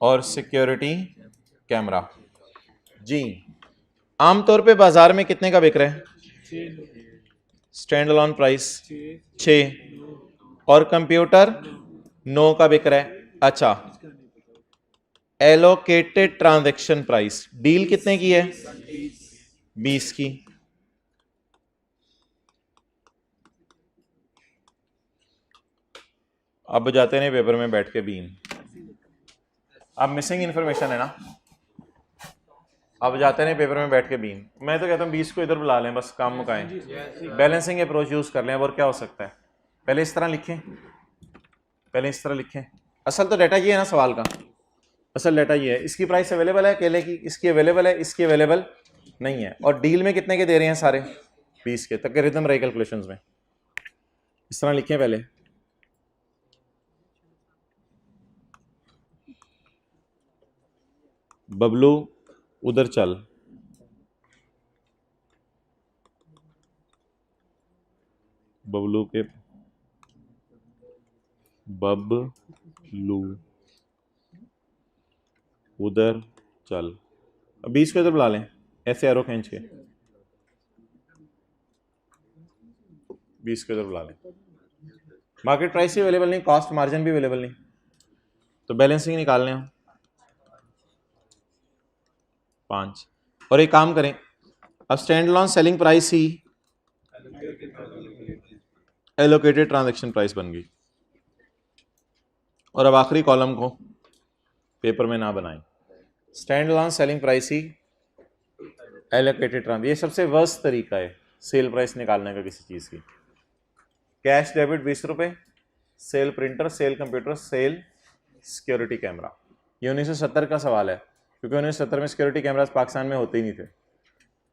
और सिक्योरिटी कैमरा जी आमतौर पे बाजार में कितने का बिक रहा है? स्टैंड अलोन प्राइस 6 और कंप्यूटर 9 का बिक रहा है। अच्छा, एलोकेटेड ट्रांजैक्शन प्राइस डील कितने की है? 20 की। अब जाते हैं पेपर में बैठ के बीन। अब मिसिंग इंफॉर्मेशन है ना, अब जाते हैं पेपर में बैठ के बीन। मैं तो कहता हूँ 20 को इधर बुला लें, बस काम मुकाएं, बैलेंसिंग अप्रोच यूज कर लें। और क्या हो सकता है? पहले इस तरह लिखें, पहले इस तरह लिखें। असल तो डाटा ये है ना सवाल का, असल डाटा ये है। इसकी प्राइस अवेलेबल है केले की, इसकी अवेलेबल है, इसकी अवेलेबल नहीं है। और डील में कितने के दे रहे हैं? सारे 20 के। तक रिदम रही कैलकुलेशंस में। इस तरह लिखें पहले। बबलू उधर चल, बबलू के बबलू उधर चल। अब 20 को इधर बुला लें, ऐसे एरो खींच के 20 को इधर बुला लें। मार्केट प्राइस भी अवेलेबल नहीं, कॉस्ट मार्जिन भी अवेलेबल नहीं, तो बैलेंसिंग निकालने हो 5। और एक काम करें, अब स्टैंड अलोन सेलिंग प्राइस ही एलोकेटेड ट्रांजैक्शन प्राइस बन गई। और अब आखिरी कॉलम को पेपर में ना बनाएं, स्टैंड अलोन सेलिंग प्राइस ही एलोकेटेड ट्रांजैक्शन। ये सबसे वर्स्ट तरीका है सेल प्राइस निकालने का किसी चीज़ की। कैश डेबिट 20 रुपये, sale printer, sale computer, sale security camera. ये 1970 का सवाल है, क्योंकि 1970 में सिक्योरिटी कैमरास पाकिस्तान में होते ही नहीं थे,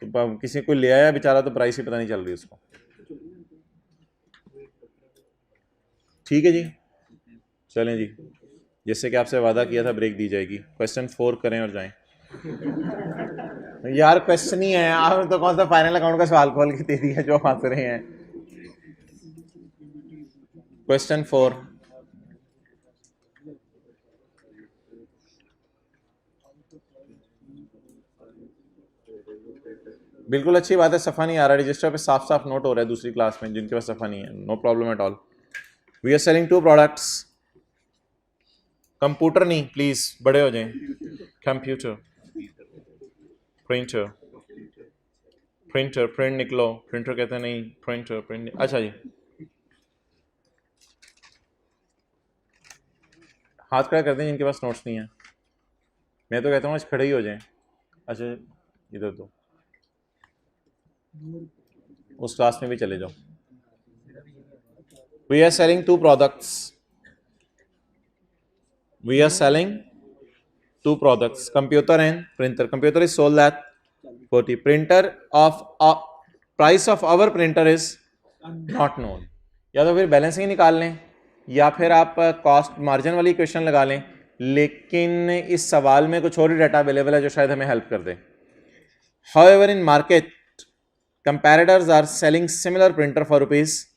तो किसी को ले आया बेचारा तो प्राइस ही पता नहीं चल रही उसको। ठीक है जी, चलें जी, जैसे कि आपसे वादा किया था ब्रेक दी जाएगी। क्वेश्चन 4 करें और जाएं। यार क्वेश्चन ही है, आप तो कौन सा फाइनल अकाउंट का सवाल खोल के दे दिया जो हंस रहे हैं। क्वेश्चन 4, बिल्कुल अच्छी बात है, सफ़ा नहीं आ रहा, रजिस्टर पे साफ साफ नोट हो रहा है दूसरी क्लास में जिनके पास सफ़ा नहीं है, no problem at all. We are selling 2 products. Computer नहीं प्लीज, बड़े हो जाएं। कंप्यूटर, प्रिंटर, प्रिंटर, प्रिंट निकलो, प्रिंटर कहते हैं नहीं, प्रिंटर, प्रिंट। अच्छा जी, हाथ खड़ा कर दें जिनके पास नोट्स नहीं है। मैं तो कहता हूँ आज खड़े ही हो जाएं। अच्छा इधर तो उस क्लास में भी चले जाओ। We are selling 2 products. We are selling 2 products, computer and printer. Computer is sold at 40. Printer of price of our printer is not known. या तो फिर बैलेंसिंग ही निकाल लें या फिर आप कॉस्ट मार्जिन वाली इक्वेशन लगा लें, लेकिन इस सवाल में कुछ और ही डाटा अवेलेबल है जो शायद हमें हेल्प कर दे। However, in market, competitors are selling similar printer for rupees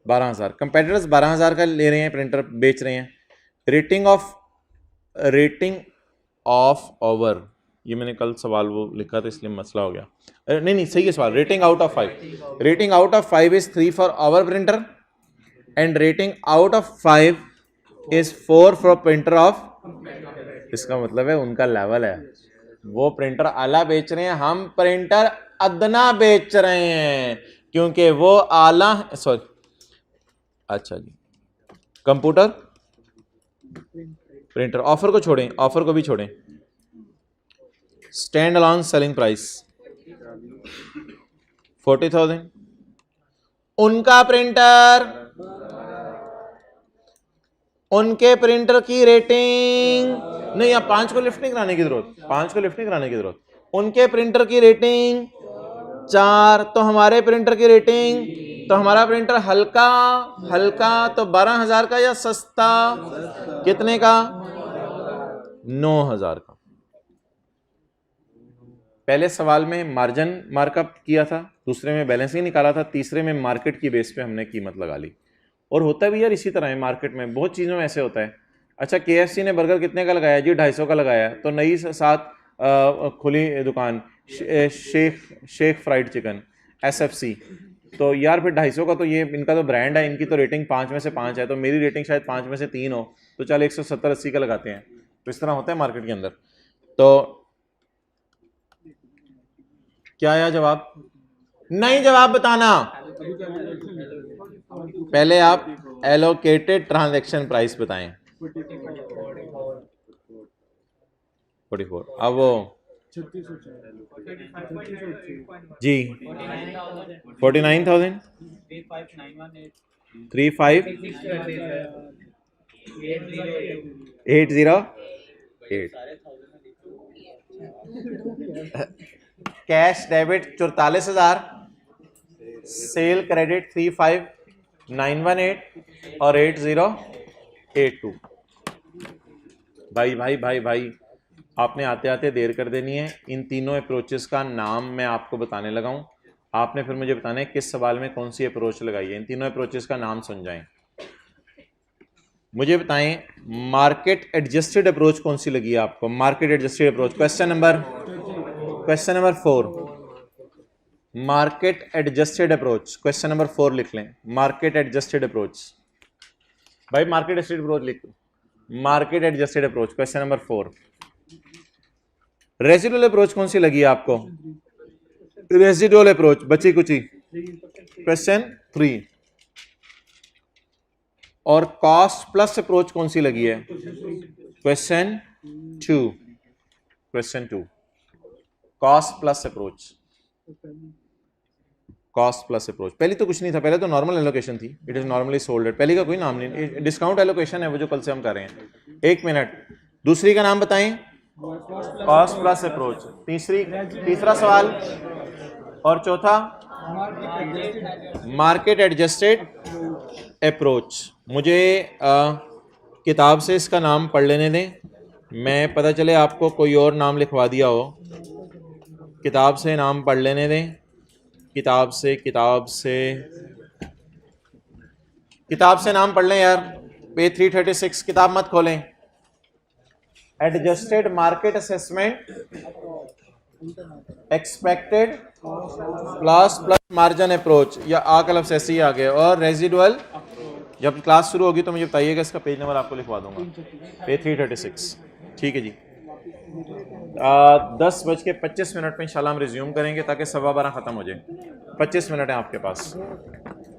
12,000. Competitors 12,000 का ले रहे हैं, प्रिंटर बेच रहे हैं। रेटिंग ऑफ ओवर, ये मैंने कल सवाल वो लिखा था इसलिए मसला हो गया। नहीं सही है सवाल। Rating out of 5, rating out of 5 is 3 for our printer and rating out of 5 is 4 for printer of. इसका मतलब है उनका लेवल है, वो प्रिंटर आला बेच रहे हैं, हम प्रिंटर अदना बेच रहे हैं क्योंकि वो आला। सॉरी, अच्छा जी, कंप्यूटर, प्रिंटर। ऑफर को छोड़ें, ऑफर को भी छोड़ें। Stand alone selling price 40,000। उनका प्रिंटर, उनके प्रिंटर की रेटिंग नहीं, आप 5 को लिफ्ट नहीं कराने की जरूरत, 5 को लिफ्ट नहीं कराने की जरूरत। उनके प्रिंटर की रेटिंग 4, तो हमारे प्रिंटर की रेटिंग, तो हमारा प्रिंटर हल्का हल्का तो 12,000 का या सस्ता कितने का? 9,000 का। पहले सवाल में मार्जिन मार्कअप किया था, दूसरे में बैलेंसिंग निकाला था, तीसरे में मार्केट की बेस पे हमने कीमत लगा ली। और होता भी यार इसी तरह है, मार्केट में बहुत चीज़ों में ऐसे होता है। अच्छा KFC ने बर्गर कितने का लगाया जी? 250 का लगाया, तो नई साथ खुली दुकान शेख फ्राइड चिकन SFC, तो यार फिर 250 का, तो ये इनका तो ब्रांड है, इनकी तो रेटिंग 5 में से 5 है, तो मेरी रेटिंग शायद 5 में से 3 हो, तो चल 170-80 का लगाते हैं। तो इस तरह होता है मार्केट के अंदर। तो क्या आया जवाब? नहीं जवाब बताना, पहले आप एलोकेटेड ट्रांजैक्शन प्राइस बताएं। 44। अब वो जी 49,000 35,808। कैश डेबिट 44,000, सेल क्रेडिट 35,918 और 8082। भाई भाई भाई भाई, आपने आते आते देर कर देनी है। इन तीनों अप्रोचेस का नाम मैं आपको बताने लगा हूं, आपने फिर मुझे बताना है किस सवाल में कौन सी अप्रोच लगाई है। इन तीनों अप्रोचेस का नाम सुन जाएं, मुझे बताएं मार्केट एडजस्टेड अप्रोच कौन सी लगी है आपको? Market adjusted approach, question number 4, market adjusted approach, question number 4 लिख लें। मार्केट एडजस्टेड अप्रोच, भाई मार्केट एडजस्टेड अप्रोच लिख, market adjusted approach, question number 4। Residual approach कौन सी लगी है आपको? रेसिडुअल अप्रोच बची कुची। क्वेश्चन 3 और कॉस्ट प्लस अप्रोच कौन सी लगी है? Question 2 cost plus approach. Cost plus approach पहली तो कुछ नहीं था, पहले तो नॉर्मल एलोकेशन थी, it is normally sold at. पहली का कोई नाम नहीं, डिस्काउंट एलोकेशन है वो जो कल से हम कर रहे हैं। एक मिनट, दूसरी का नाम बताएं। Cost plus approach. तीसरा सवाल और चौथा मार्केट एडजस्टेड अप्रोच। मुझे किताब से इसका नाम पढ़ लेने दें, मैं पता चले आपको कोई और नाम लिखवा दिया हो। किताब से नाम पढ़ लेने दें, किताब से नाम पढ़ लें यार। पेज 336 किताब मत खोलें। Adjusted market assessment expected plus margin approach, या आ का लफ्ज़ ऐसे ही आ गया। और रेजिडुअल, जब क्लास शुरू होगी तो मुझे बताइएगा, इसका पेज नंबर आपको लिखवा दूंगा, पेज 336। ठीक है जी। 10:25 में इंशाल्लाह हम रिज्यूम करेंगे ताकि 12:15 ख़त्म हो जाए। 25 मिनट है आपके पास।